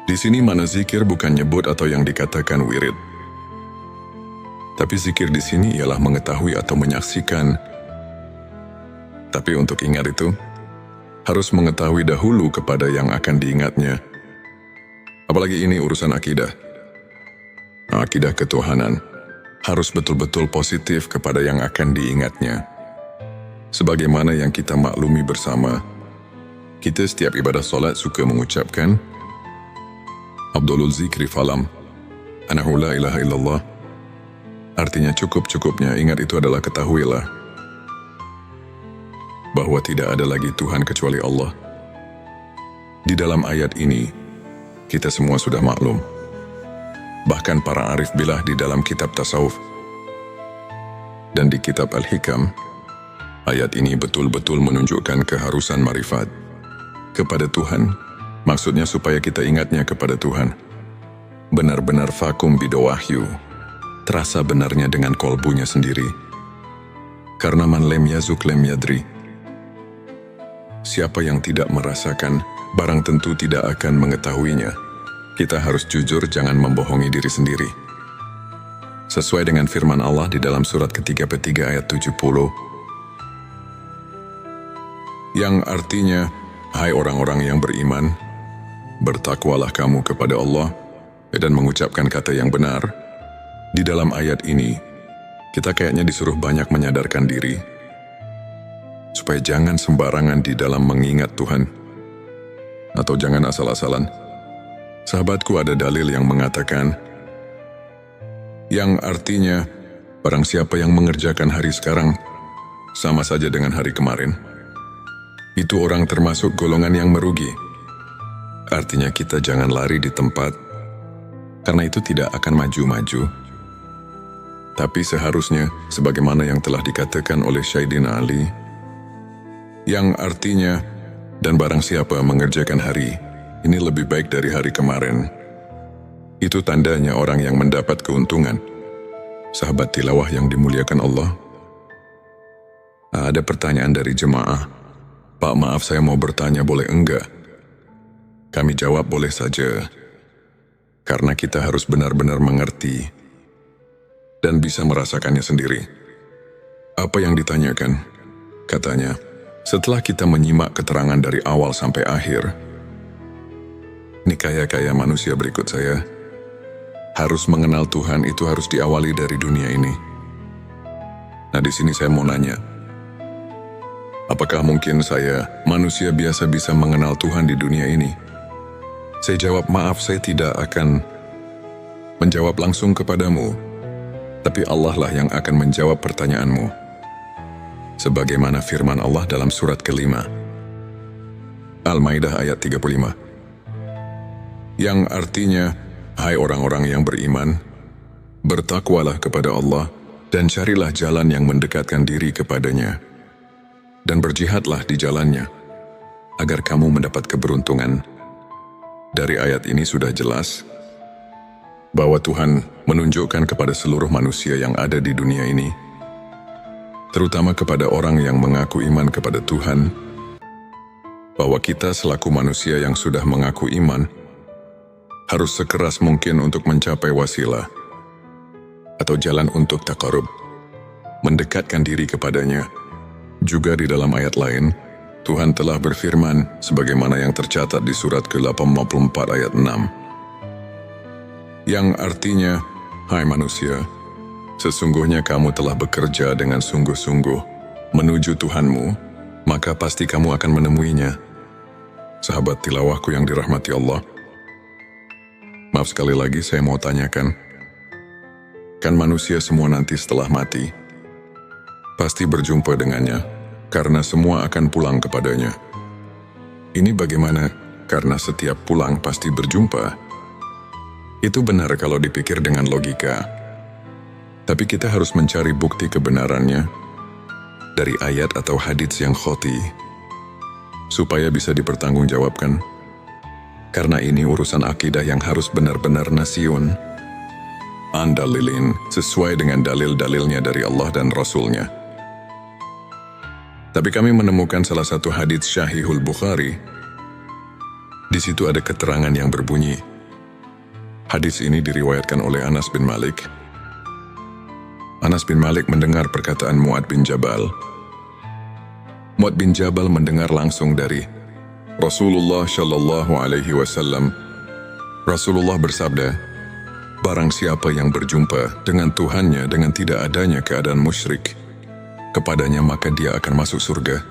Di sini mana zikir bukan nyebut atau yang dikatakan wirid. Tapi zikir di sini ialah mengetahui atau menyaksikan. Tapi untuk ingat itu, harus mengetahui dahulu kepada yang akan diingatnya. Apalagi ini urusan akidah. Akidah ketuhanan harus betul-betul positif kepada yang akan diingatnya. Sebagaimana yang kita maklumi bersama, kita setiap ibadah solat suka mengucapkan Abdulul zikri falam, anahu la ilaha illallah. Artinya cukup-cukupnya ingat itu adalah ketahuilah bahwa tidak ada lagi Tuhan kecuali Allah. Di dalam ayat ini, kita semua sudah maklum. Bahkan para arif bilah di dalam kitab tasawuf dan di kitab Al-Hikam, ayat ini betul-betul menunjukkan keharusan marifat kepada Tuhan. Maksudnya supaya kita ingatnya kepada Tuhan. Benar-benar vakum bidawahyu, terasa benarnya dengan kolbunya sendiri. Karena man lem yazuk lem yadri. Siapa yang tidak merasakan, barang tentu tidak akan mengetahuinya. Kita harus jujur, jangan membohongi diri sendiri. Sesuai dengan firman Allah di dalam surat ketiga ayat 70. Yang artinya, hai orang-orang yang beriman, bertakwalah kamu kepada Allah dan mengucapkan kata yang benar. Di dalam ayat ini, kita kayaknya disuruh banyak menyadarkan diri, supaya jangan sembarangan di dalam mengingat Tuhan, atau jangan asal-asalan. Sahabatku, ada dalil yang mengatakan, yang artinya, barang siapa yang mengerjakan hari sekarang, sama saja dengan hari kemarin. Itu orang termasuk golongan yang merugi. Artinya kita jangan lari di tempat, karena itu tidak akan maju-maju. Tapi seharusnya, sebagaimana yang telah dikatakan oleh Sayyidina Ali, yang artinya, dan barang siapa mengerjakan hari, ini lebih baik dari hari kemarin. Itu tandanya orang yang mendapat keuntungan. Sahabat tilawah yang dimuliakan Allah. Ada pertanyaan dari jemaah. Pak, maaf saya mau bertanya, boleh enggak? Kami jawab boleh saja, karena kita harus benar-benar mengerti dan bisa merasakannya sendiri. Apa yang ditanyakan? Katanya, setelah kita menyimak keterangan dari awal sampai akhir, Kaya manusia berikut saya harus mengenal Tuhan, itu harus diawali dari dunia ini. Nah, di sini saya mau nanya, apakah mungkin saya, manusia biasa, bisa mengenal Tuhan di dunia ini? Saya jawab, maaf, saya tidak akan menjawab langsung kepadamu, tapi Allah lah yang akan menjawab pertanyaanmu. Sebagaimana firman Allah dalam surat kelima, Al-Maidah ayat 35. Yang artinya, hai orang-orang yang beriman, bertakwalah kepada Allah dan carilah jalan yang mendekatkan diri kepadanya, dan berjihadlah di jalannya, agar kamu mendapat keberuntungan. Dari ayat ini sudah jelas bahwa Tuhan menunjukkan kepada seluruh manusia yang ada di dunia ini, terutama kepada orang yang mengaku iman kepada Tuhan, bahwa kita selaku manusia yang sudah mengaku iman, harus sekeras mungkin untuk mencapai wasilah atau jalan untuk taqarrub, mendekatkan diri kepadanya. Juga di dalam ayat lain, Tuhan telah berfirman sebagaimana yang tercatat di surat ke-84 ayat 6. Yang artinya, hai manusia, sesungguhnya kamu telah bekerja dengan sungguh-sungguh menuju Tuhanmu, maka pasti kamu akan menemuinya. Sahabat tilawahku yang dirahmati Allah, maaf sekali lagi saya mau tanyakan, kan manusia semua nanti setelah mati pasti berjumpa dengannya, karena semua akan pulang kepadanya. Ini bagaimana? Karena setiap pulang pasti berjumpa. Itu benar kalau dipikir dengan logika. Tapi kita harus mencari bukti kebenarannya dari ayat atau hadits yang khoti, supaya bisa dipertanggungjawabkan. Karena ini urusan akidah yang harus benar-benar nasyun, andalilin, sesuai dengan dalil-dalilnya dari Allah dan Rasulnya. Tapi kami menemukan salah satu hadits Syahihul Bukhari. Di situ ada keterangan yang berbunyi, hadits ini diriwayatkan oleh Anas bin Malik. Anas bin Malik mendengar perkataan Mu'ad bin Jabal. Mu'ad bin Jabal mendengar langsung dari Rasulullah Shallallahu Alaihi Wasallam. Rasulullah bersabda, barang siapa yang berjumpa dengan Tuhannya dengan tidak adanya keadaan musyrik kepadanya, maka dia akan masuk surga.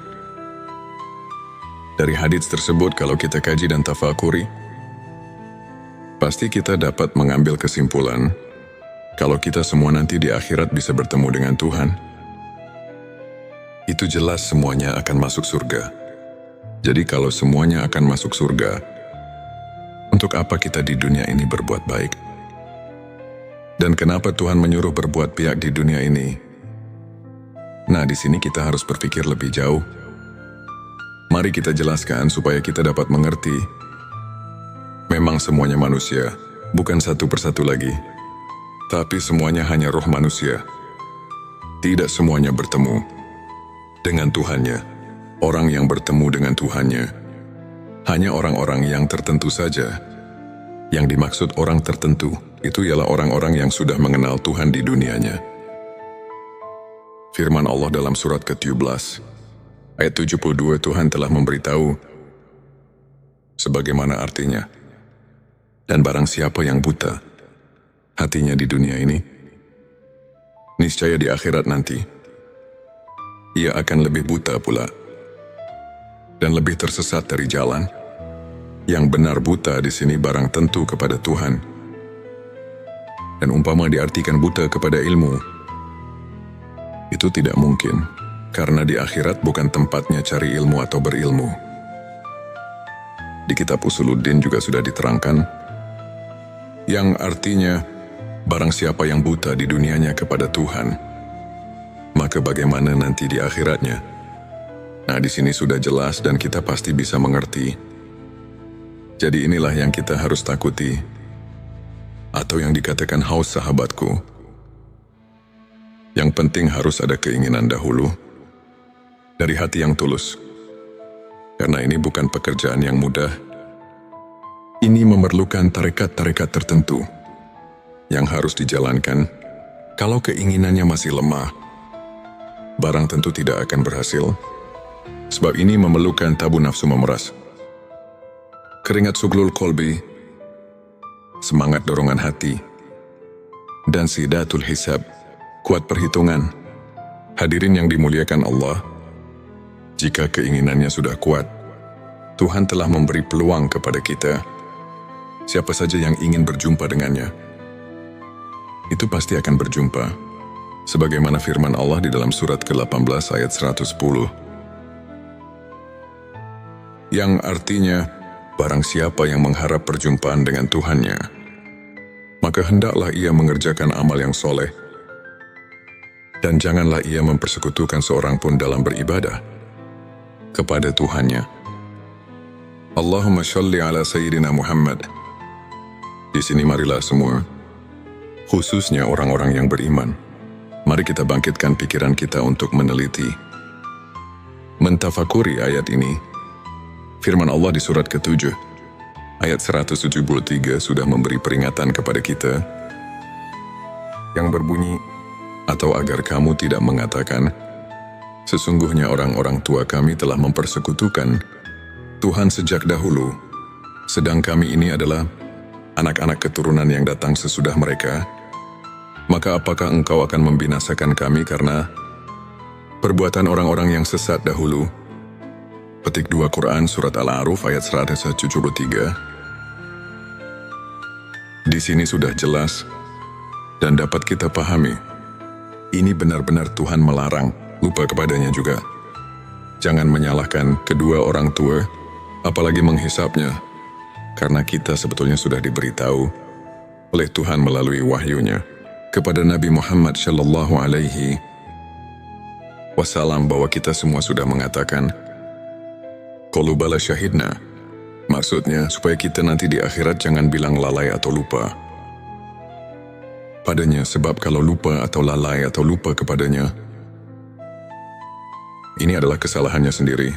Dari hadits tersebut, kalau kita kaji dan tafakuri, pasti kita dapat mengambil kesimpulan kalau kita semua nanti di akhirat bisa bertemu dengan Tuhan. Itu jelas semuanya akan masuk surga. Jadi kalau semuanya akan masuk surga, untuk apa kita di dunia ini berbuat baik? Dan kenapa Tuhan menyuruh berbuat baik di dunia ini? Nah, di sini kita harus berpikir lebih jauh. Mari kita jelaskan supaya kita dapat mengerti. Memang semuanya manusia, bukan satu persatu lagi. Tapi semuanya hanya roh manusia. Tidak semuanya bertemu dengan Tuhannya. Orang yang bertemu dengan Tuhannya hanya orang-orang yang tertentu saja. Yang dimaksud orang tertentu, itu ialah orang-orang yang sudah mengenal Tuhan di dunianya. Firman Allah dalam surat ke-17, ayat 72, Tuhan telah memberitahu sebagaimana artinya. Dan barang siapa yang buta hatinya di dunia ini, niscaya di akhirat nanti, ia akan lebih buta pula dan lebih tersesat dari jalan. Yang benar buta di sini barang tentu kepada Tuhan. Dan umpama diartikan buta kepada ilmu, itu tidak mungkin, karena di akhirat bukan tempatnya cari ilmu atau berilmu. Di kitab Usuluddin juga sudah diterangkan, yang artinya, barang siapa yang buta di dunianya kepada Tuhan, maka bagaimana nanti di akhiratnya? Nah, di sini sudah jelas dan kita pasti bisa mengerti. Jadi inilah yang kita harus takuti, atau yang dikatakan haus sahabatku. Yang penting harus ada keinginan dahulu, dari hati yang tulus. Karena ini bukan pekerjaan yang mudah. Ini memerlukan tarekat-tarekat tertentu yang harus dijalankan. Kalau keinginannya masih lemah, barang tentu tidak akan berhasil. Sebab ini memerlukan tabu nafsu memeras. keringat suglul kolbi, semangat dorongan hati, dan sidatul hisab, kuat perhitungan. Hadirin yang dimuliakan Allah, jika keinginannya sudah kuat, Tuhan telah memberi peluang kepada kita. Siapa saja yang ingin berjumpa dengannya, itu pasti akan berjumpa. Sebagaimana firman Allah di dalam surat ke-18 ayat 110. Yang artinya, barang siapa yang mengharap perjumpaan dengan Tuhannya, maka hendaklah ia mengerjakan amal yang soleh, dan janganlah ia mempersekutukan seorang pun dalam beribadah kepada Tuhannya. Allahumma sholli ala Sayyidina Muhammad. Di sini marilah semua, khususnya orang-orang yang beriman, mari kita bangkitkan pikiran kita untuk meneliti, mentafakuri ayat ini. Firman Allah di surat ke-7, ayat 173 sudah memberi peringatan kepada kita yang berbunyi, atau agar kamu tidak mengatakan, sesungguhnya orang-orang tua kami telah mempersekutukan Tuhan sejak dahulu, sedang kami ini adalah anak-anak keturunan yang datang sesudah mereka. Maka apakah engkau akan membinasakan kami karena perbuatan orang-orang yang sesat dahulu? Petik 2 Quran Surat Al-A'raf ayat 173. Di sini sudah jelas dan dapat kita pahami, ini benar-benar Tuhan melarang, lupa kepadanya juga. Jangan menyalahkan kedua orang tua, apalagi menghisapnya, karena kita sebetulnya sudah diberitahu oleh Tuhan melalui wahyunya kepada Nabi Muhammad Shallallahu Alaihi Wasallam bahwa kita semua sudah mengatakan, qalu bala syahidna. Maksudnya supaya kita nanti di akhirat jangan bilang lalai atau lupa padanya, sebab kalau lupa atau lalai atau lupa kepadanya, ini adalah kesalahannya sendiri,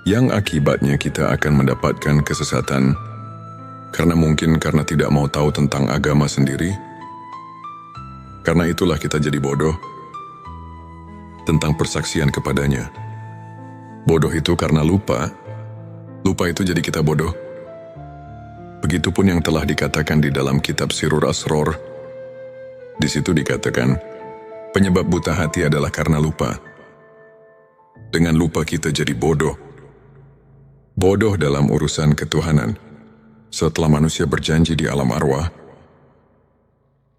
yang akibatnya kita akan mendapatkan kesesatan, karena mungkin karena tidak mau tahu tentang agama sendiri. Karena itulah kita jadi bodoh tentang persaksian kepadanya. Bodoh itu karena lupa itu jadi kita bodoh. Begitupun yang telah dikatakan di dalam kitab Sirur Asror. Di situ dikatakan, penyebab buta hati adalah karena lupa. Dengan lupa kita jadi bodoh. Bodoh dalam urusan ketuhanan. Setelah manusia berjanji di alam arwah,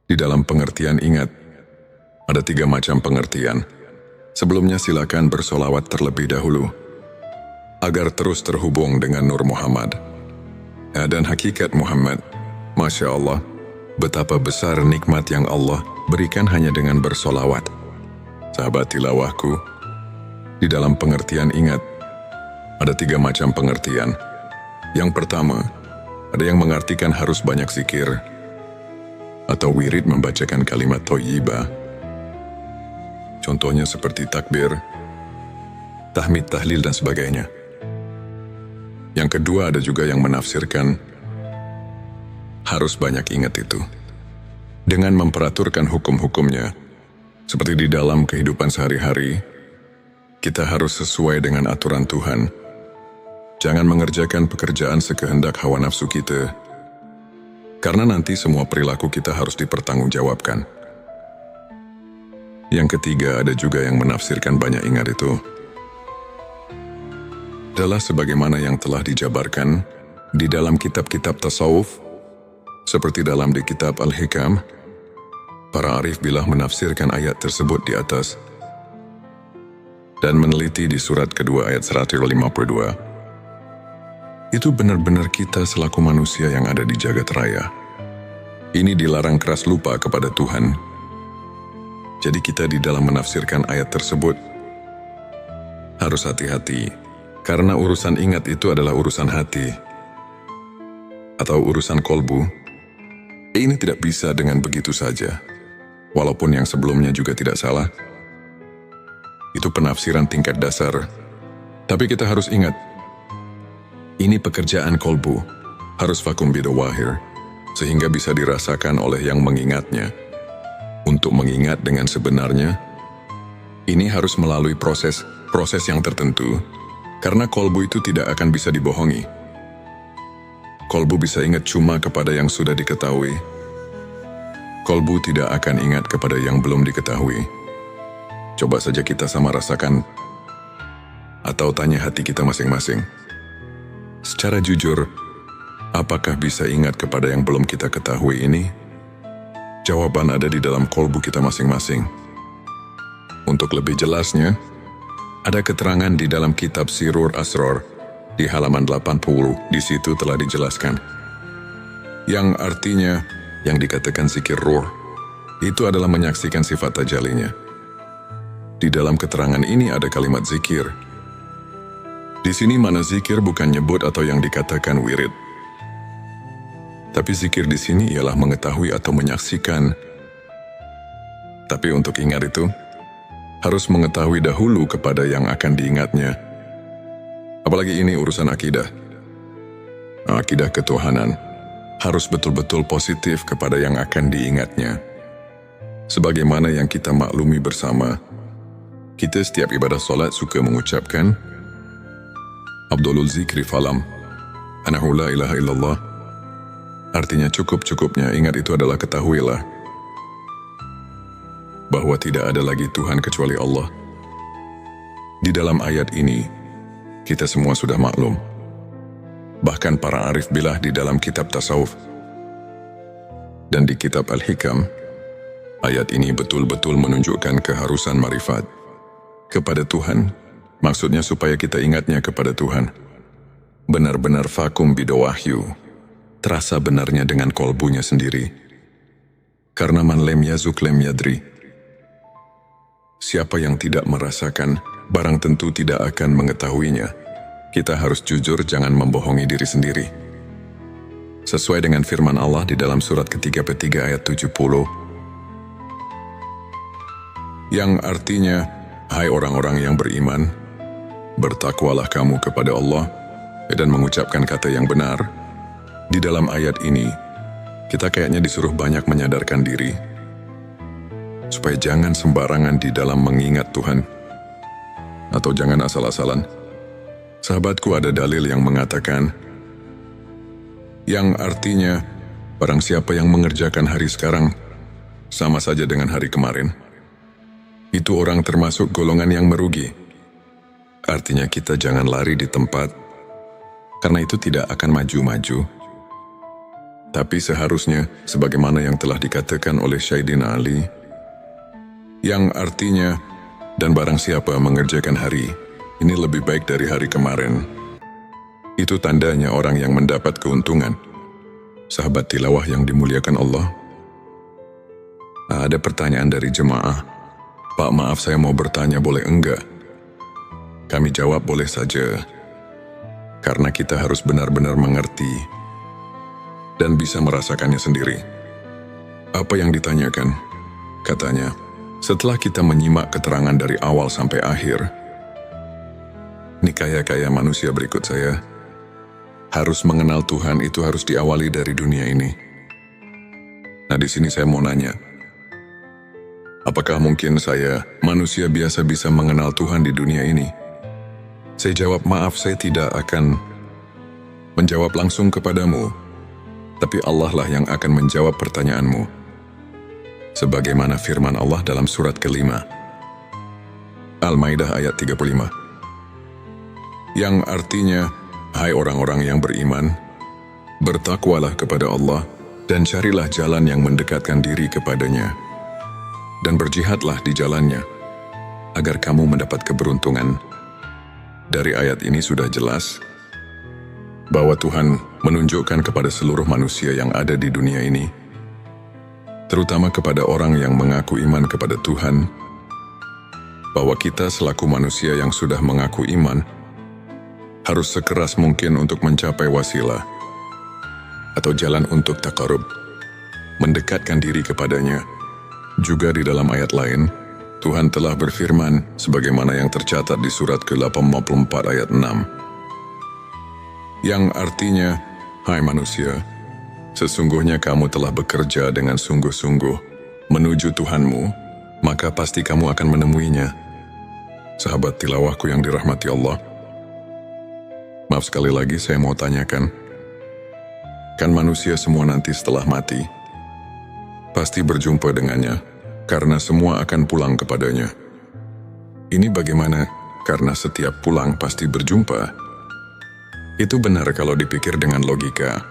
di dalam pengertian ingat, ada 3 macam pengertian. Sebelumnya silakan bersolawat terlebih dahulu, agar terus terhubung dengan Nur Muhammad dan hakikat Muhammad. Masya Allah, betapa besar nikmat yang Allah berikan hanya dengan bersolawat. Sahabat tilawahku, di dalam pengertian ingat, ada 3 macam pengertian. Yang pertama, ada yang mengartikan harus banyak zikir, atau wirid membacakan kalimat thayyibah. Contohnya seperti takbir, tahmid, tahlil, dan sebagainya. Yang kedua, ada juga yang menafsirkan harus banyak ingat itu, dengan memperaturkan hukum-hukumnya. Seperti di dalam kehidupan sehari-hari, kita harus sesuai dengan aturan Tuhan. Jangan mengerjakan pekerjaan sekehendak hawa nafsu kita, karena nanti semua perilaku kita harus dipertanggungjawabkan. Yang ketiga, ada juga yang menafsirkan banyak ingat itu adalah sebagaimana yang telah dijabarkan di dalam kitab-kitab tasawuf, seperti dalam di kitab Al-Hikam. Para arif bilah menafsirkan ayat tersebut di atas dan meneliti di surat kedua ayat 152. Itu benar-benar kita selaku manusia yang ada di jagat raya. Ini dilarang keras lupa kepada Tuhan. Jadi kita di dalam menafsirkan ayat tersebut harus hati-hati, karena urusan ingat itu adalah urusan hati atau urusan kolbu. Ini tidak bisa dengan begitu saja, walaupun yang sebelumnya juga tidak salah. Itu penafsiran tingkat dasar. Tapi kita harus ingat, ini pekerjaan kolbu, harus vakum bidawahir, sehingga bisa dirasakan oleh yang mengingatnya. Untuk mengingat dengan sebenarnya, ini harus melalui proses yang tertentu, karena kolbu itu tidak akan bisa dibohongi. kolbu bisa ingat cuma kepada yang sudah diketahui. Kolbu tidak akan ingat kepada yang belum diketahui. Coba saja kita sama rasakan, atau tanya hati kita masing-masing. Secara jujur, apakah bisa ingat kepada yang belum kita ketahui ini? Jawaban ada di dalam kolbu kita masing-masing. Untuk lebih jelasnya, ada keterangan di dalam kitab Sirur Asror di halaman 80. Di situ telah dijelaskan. Yang artinya, yang dikatakan zikir ruh, itu adalah menyaksikan sifat tajalinya. Di dalam keterangan ini ada kalimat zikir. Di sini mana zikir bukan nyebut atau yang dikatakan wirid. Tapi zikir di sini ialah mengetahui atau menyaksikan. Tapi untuk ingat itu, harus mengetahui dahulu kepada yang akan diingatnya. Apalagi ini urusan akidah. Akidah ketuhanan harus betul-betul positif kepada yang akan diingatnya. Sebagaimana yang kita maklumi bersama, kita setiap ibadah solat suka mengucapkan Abdulul zikri falam, anahu la ilaha illallah. Artinya cukup-cukupnya ingat itu adalah ketahuilah bahwa tidak ada lagi Tuhan kecuali Allah. Di dalam ayat ini, kita semua sudah maklum. Bahkan para arif bilah di dalam kitab tasawuf dan di kitab Al-Hikam, ayat ini betul-betul menunjukkan keharusan marifat kepada Tuhan. Maksudnya supaya kita ingatnya kepada Tuhan. Benar-benar vakum bidawahyu, terasa benarnya dengan kolbunya sendiri. Karena man lem yazuk lem yadri. Siapa yang tidak merasakan, barang tentu tidak akan mengetahuinya. Kita harus jujur, jangan membohongi diri sendiri. Sesuai dengan firman Allah di dalam surat ke-33 ayat 70. Yang artinya, hai orang-orang yang beriman, bertakwalah kamu kepada Allah dan mengucapkan kata yang benar. Di dalam ayat ini, kita kayaknya disuruh banyak menyadarkan diri, supaya jangan sembarangan di dalam mengingat Tuhan, atau jangan asal-asalan. Sahabatku, ada dalil yang mengatakan, yang artinya, barang siapa yang mengerjakan hari sekarang, sama saja dengan hari kemarin, itu orang termasuk golongan yang merugi. Artinya kita jangan lari di tempat, karena itu tidak akan maju-maju. Tapi seharusnya, sebagaimana yang telah dikatakan oleh Sayyidina Ali, yang artinya, dan barang siapa mengerjakan hari, ini lebih baik dari hari kemarin. Itu tandanya orang yang mendapat keuntungan. Sahabat tilawah yang dimuliakan Allah. Ada pertanyaan dari jemaah. Pak, maaf saya mau bertanya, boleh enggak? Kami jawab boleh saja. Karena kita harus benar-benar mengerti dan bisa merasakannya sendiri. Apa yang ditanyakan? Katanya, setelah kita menyimak keterangan dari awal sampai akhir, nih kaya-kaya manusia berikut saya, harus mengenal Tuhan itu harus diawali dari dunia ini. Nah, di sini saya mau nanya, apakah mungkin saya, manusia biasa, bisa mengenal Tuhan di dunia ini? Saya jawab, maaf, saya tidak akan menjawab langsung kepadamu, tapi Allah lah yang akan menjawab pertanyaanmu. Sebagaimana firman Allah dalam surat ke-5, Al-Maidah ayat 35. Yang artinya, hai orang-orang yang beriman, bertakwalah kepada Allah dan carilah jalan yang mendekatkan diri kepadanya, dan berjihadlah di jalannya, agar kamu mendapat keberuntungan. Dari ayat ini sudah jelas bahwa Tuhan menunjukkan kepada seluruh manusia yang ada di dunia ini, terutama kepada orang yang mengaku iman kepada Tuhan, bahwa kita selaku manusia yang sudah mengaku iman, harus sekeras mungkin untuk mencapai wasilah, atau jalan untuk taqarrub, mendekatkan diri kepadanya. Juga di dalam ayat lain, Tuhan telah berfirman, sebagaimana yang tercatat di surat ke-84 ayat 6. Yang artinya, hai manusia, sesungguhnya kamu telah bekerja dengan sungguh-sungguh menuju Tuhanmu, maka pasti kamu akan menemuinya. Sahabat tilawahku yang dirahmati Allah, maaf sekali lagi saya mau tanyakan, Bahkan manusia semua nanti setelah mati, pasti berjumpa dengannya, karena semua akan pulang kepadanya. Ini bagaimana? Karena setiap pulang pasti berjumpa. Itu benar kalau dipikir dengan logika.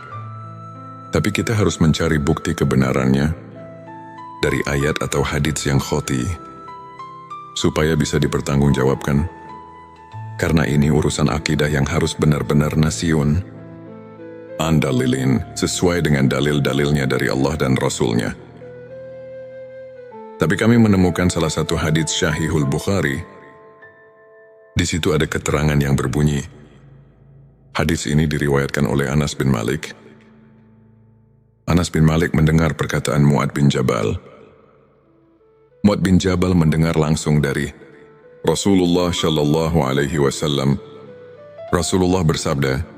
Tapi kita harus mencari bukti kebenarannya dari ayat atau hadits yang khoti, supaya bisa dipertanggungjawabkan. Karena ini urusan akidah yang harus benar-benar nasyun, andalilin, sesuai dengan dalil-dalilnya dari Allah dan Rasul-Nya. Tapi kami menemukan salah satu hadits Sahihul Bukhari. Di situ ada keterangan yang berbunyi. Hadits ini diriwayatkan oleh Anas bin Malik. Anas bin Malik mendengar perkataan Mu'ad bin Jabal. Mu'ad bin Jabal mendengar langsung dari Rasulullah Shallallahu Alaihi Wasallam. Rasulullah bersabda,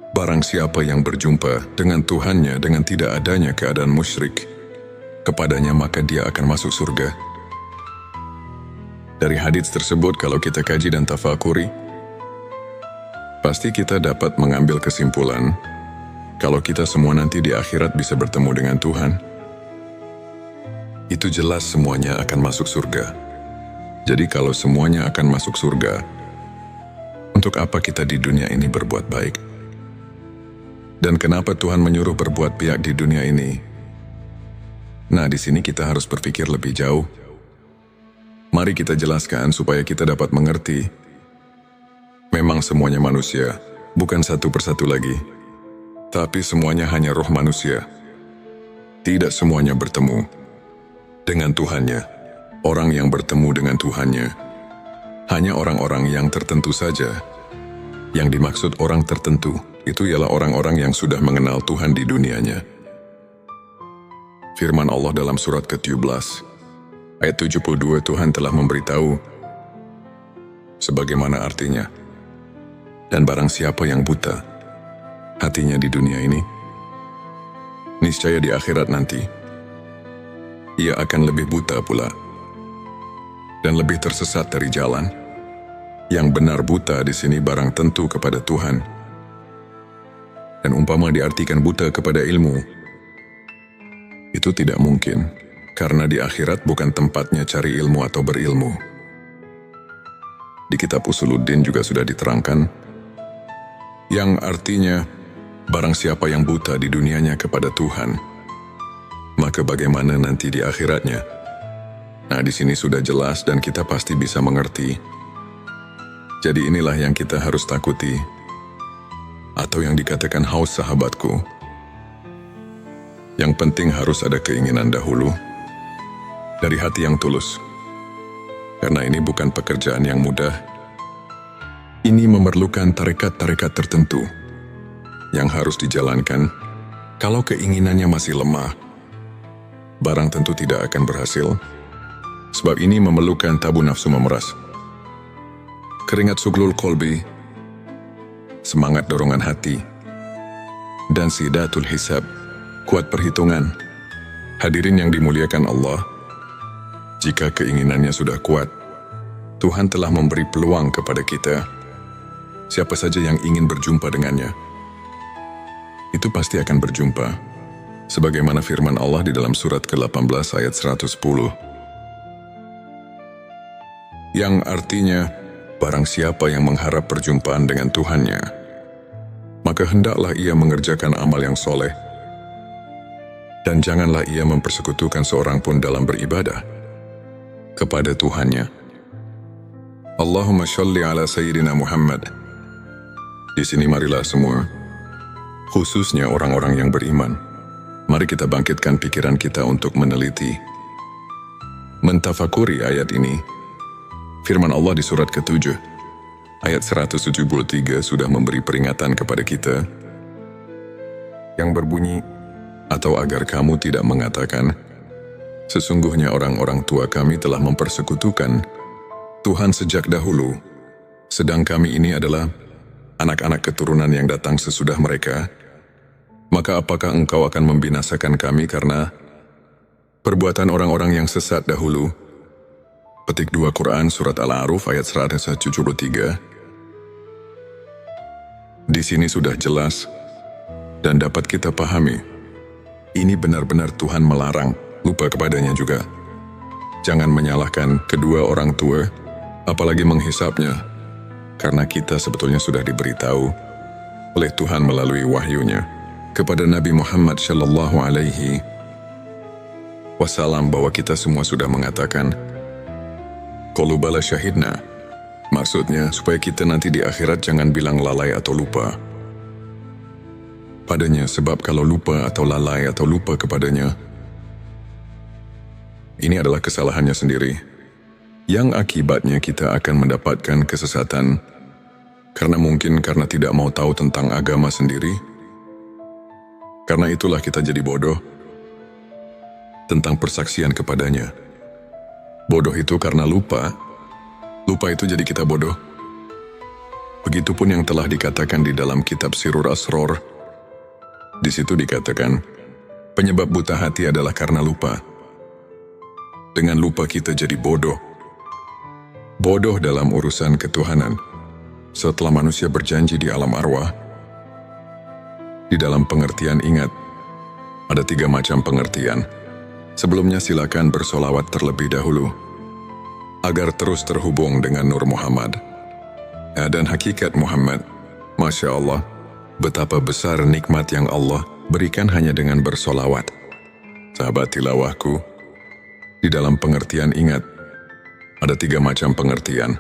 barang siapa yang berjumpa dengan Tuhannya dengan tidak adanya keadaan musyrik kepadanya, maka dia akan masuk surga. Dari hadits tersebut, kalau kita kaji dan tafakuri, pasti kita dapat mengambil kesimpulan kalau kita semua nanti di akhirat bisa bertemu dengan Tuhan. Itu jelas semuanya akan masuk surga. Jadi kalau semuanya akan masuk surga, untuk apa kita di dunia ini berbuat baik? Dan kenapa Tuhan menyuruh berbuat baik di dunia ini? Nah, di sini kita harus berpikir lebih jauh. Mari kita jelaskan supaya kita dapat mengerti. Memang semuanya manusia, bukan satu persatu lagi. Tapi semuanya hanya roh manusia. Tidak semuanya bertemu dengan Tuhannya. Orang yang bertemu dengan Tuhannya hanya orang-orang yang tertentu saja. Yang dimaksud orang tertentu itu ialah orang-orang yang sudah mengenal Tuhan di dunianya. Firman Allah dalam surat ke-17 ayat 72, Tuhan telah memberitahu sebagaimana artinya. Dan barang siapa yang buta hatinya di dunia ini, niscaya di akhirat nanti ia akan lebih buta pula dan lebih tersesat dari jalan. Yang benar buta di sini barang tentu kepada Tuhan. Dan umpama diartikan buta kepada ilmu, itu tidak mungkin, karena di akhirat bukan tempatnya cari ilmu atau berilmu. Di kitab Usuluddin juga sudah diterangkan, yang artinya, barang siapa yang buta di dunianya kepada Tuhan, maka bagaimana nanti di akhiratnya? Nah, di sini sudah jelas dan kita pasti bisa mengerti. Jadi inilah yang kita harus takuti. Atau yang dikatakan haus sahabatku. Yang penting harus ada keinginan dahulu. Dari hati yang tulus. Karena ini bukan pekerjaan yang mudah. Ini memerlukan tarekat-tarekat tertentu yang harus dijalankan. Kalau keinginannya masih lemah, barang tentu tidak akan berhasil. Sebab ini memerlukan tabu nafsu memeras, keringat suglul kolbi, semangat dorongan hati, dan sidatul hisab, kuat perhitungan. Hadirin yang dimuliakan Allah, jika keinginannya sudah kuat, Tuhan telah memberi peluang kepada kita. Siapa saja yang ingin berjumpa dengannya, itu pasti akan berjumpa. Sebagaimana firman Allah di dalam surat ke-18 ayat 110. Yang artinya, barang siapa yang mengharap perjumpaan dengan Tuhannya, maka hendaklah ia mengerjakan amal yang soleh, dan janganlah ia mempersekutukan seorang pun dalam beribadah kepada Tuhannya. Allahumma sholli ala Sayyidina Muhammad. Di sini marilah semua, khususnya orang-orang yang beriman, mari kita bangkitkan pikiran kita untuk meneliti, mentafakuri ayat ini. Firman Allah di surat ke-7, ayat 173 sudah memberi peringatan kepada kita, yang berbunyi, atau agar kamu tidak mengatakan, sesungguhnya orang-orang tua kami telah mempersekutukan Tuhan sejak dahulu, sedang kami ini adalah anak-anak keturunan yang datang sesudah mereka. Maka apakah engkau akan membinasakan kami karena perbuatan orang-orang yang sesat dahulu? Petik 2 Quran Surat Al-A'raf ayat 173. Di sini sudah jelas Dan dapat kita pahami, ini benar-benar Tuhan melarang lupa kepadanya juga. Jangan menyalahkan kedua orang tua, apalagi menghisapnya, karena kita sebetulnya sudah diberitahu oleh Tuhan melalui wahyunya kepada Nabi Muhammad Shallallahu Alaihi Wasallam bahwa kita semua sudah mengatakan, "Qalu bala syahidna." Maksudnya supaya kita nanti di akhirat jangan bilang lalai atau lupa padanya, sebab kalau lupa atau lalai atau lupa kepadanya, ini adalah kesalahannya sendiri, yang akibatnya kita akan mendapatkan kesesatan, karena mungkin karena tidak mau tahu tentang agama sendiri. Karena itulah kita jadi bodoh tentang persaksian kepadanya. Bodoh itu karena lupa itu jadi kita bodoh. Begitupun yang telah dikatakan di dalam kitab Sirur Asror. Di situ dikatakan, penyebab buta hati adalah karena lupa. Dengan lupa kita jadi bodoh. Bodoh dalam urusan ketuhanan. Setelah manusia berjanji di alam arwah, di dalam pengertian ingat, ada 3 macam pengertian. Sebelumnya silakan bersolawat terlebih dahulu, agar terus terhubung dengan Nur Muhammad. Dan hakikat Muhammad, Masya Allah, betapa besar nikmat yang Allah berikan hanya dengan bersolawat. Sahabat tilawahku, di dalam pengertian ingat, ada 3 macam pengertian.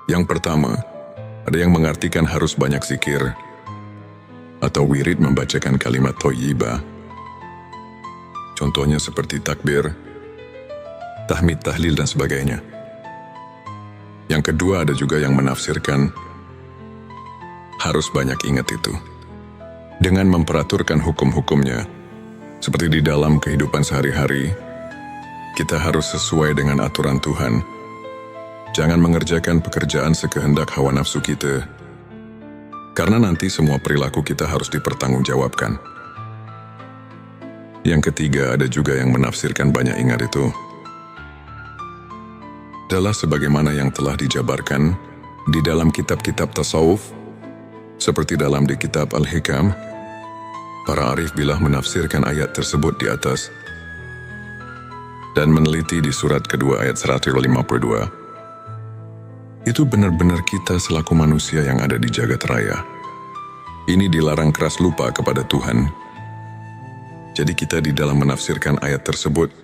Yang pertama, ada yang mengartikan harus banyak zikir, atau wirid membacakan kalimat thayyibah. Contohnya seperti takbir, tahmid, tahlil, dan sebagainya. Yang kedua, ada juga yang menafsirkan harus banyak ingat itu, dengan memperaturkan hukum-hukumnya. Seperti di dalam kehidupan sehari-hari, kita harus sesuai dengan aturan Tuhan. Jangan mengerjakan pekerjaan sekehendak hawa nafsu kita, karena nanti semua perilaku kita harus dipertanggungjawabkan. Yang ketiga, ada juga yang menafsirkan banyak ingat itu adalah sebagaimana yang telah dijabarkan di dalam kitab-kitab tasawuf, seperti dalam di kitab Al-Hikam. Para arif billah menafsirkan ayat tersebut di atas dan meneliti di surat kedua ayat 152. Itu benar-benar kita selaku manusia yang ada di jagat raya. Ini dilarang keras lupa kepada Tuhan. Jadi kita di dalam menafsirkan ayat tersebut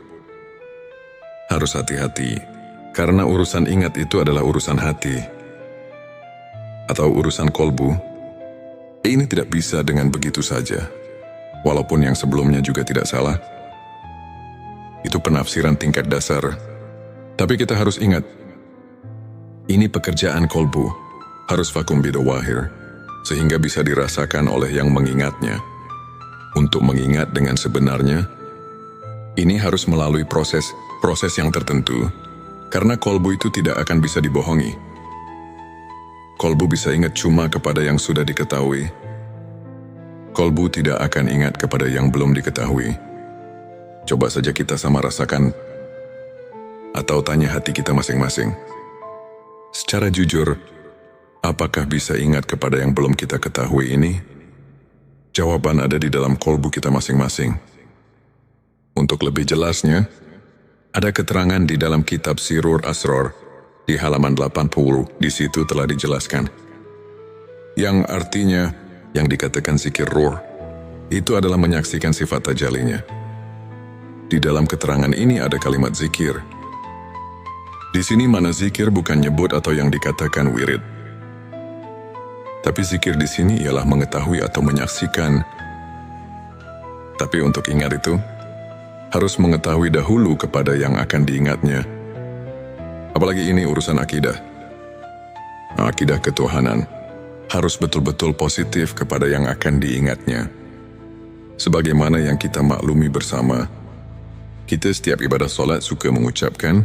harus hati-hati. Karena urusan ingat itu adalah urusan hati atau urusan kolbu. Ini tidak bisa dengan begitu saja. Walaupun yang sebelumnya juga tidak salah. Itu penafsiran tingkat dasar. Tapi kita harus ingat, ini pekerjaan kolbu, harus vakum bidawahir, sehingga bisa dirasakan oleh yang mengingatnya. Untuk mengingat dengan sebenarnya, ini harus melalui proses yang tertentu. Karena kolbu itu tidak akan bisa dibohongi. Kolbu bisa ingat cuma kepada yang sudah diketahui. Kolbu tidak akan ingat kepada yang belum diketahui. Coba saja kita sama rasakan, atau tanya hati kita masing-masing. Secara jujur, apakah bisa ingat kepada yang belum kita ketahui ini? Jawaban ada di dalam kolbu kita masing-masing. Untuk lebih jelasnya, ada keterangan di dalam kitab Sirur Asror di halaman 80, di situ telah dijelaskan. Yang artinya, yang dikatakan zikir ruh, itu adalah menyaksikan sifat tajalinya. Di dalam keterangan ini ada kalimat zikir. Di sini mana zikir bukan nyebut atau yang dikatakan wirid. Tapi zikir di sini ialah mengetahui atau menyaksikan. Tapi untuk ingat itu, harus mengetahui dahulu kepada yang akan diingatnya. Apalagi ini urusan akidah. Akidah ketuhanan harus betul-betul positif kepada yang akan diingatnya. Sebagaimana yang kita maklumi bersama, kita setiap ibadah solat suka mengucapkan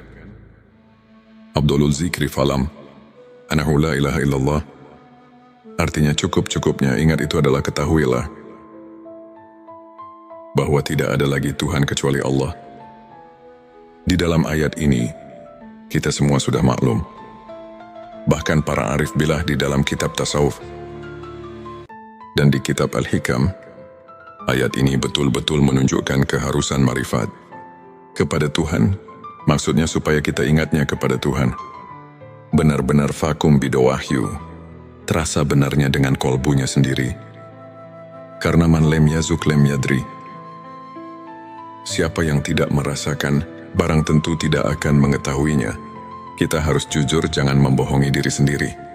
Abdulul zikri falam anahu la ilaha illallah. Artinya cukup-cukupnya ingat itu adalah ketahuilah bahwa tidak ada lagi Tuhan kecuali Allah. Di dalam ayat ini, kita semua sudah maklum. Bahkan para arif billah di dalam kitab tasawuf dan di kitab Al-Hikam Ayat ini betul-betul menunjukkan keharusan marifat kepada Tuhan, maksudnya supaya kita ingatnya kepada Tuhan. Benar-benar vakum bidawahyu, terasa benarnya dengan kolbunya sendiri. Karena man lem yazuk lem yadri. Siapa yang tidak merasakan, barang tentu tidak akan mengetahuinya. Kita harus jujur, jangan membohongi diri sendiri.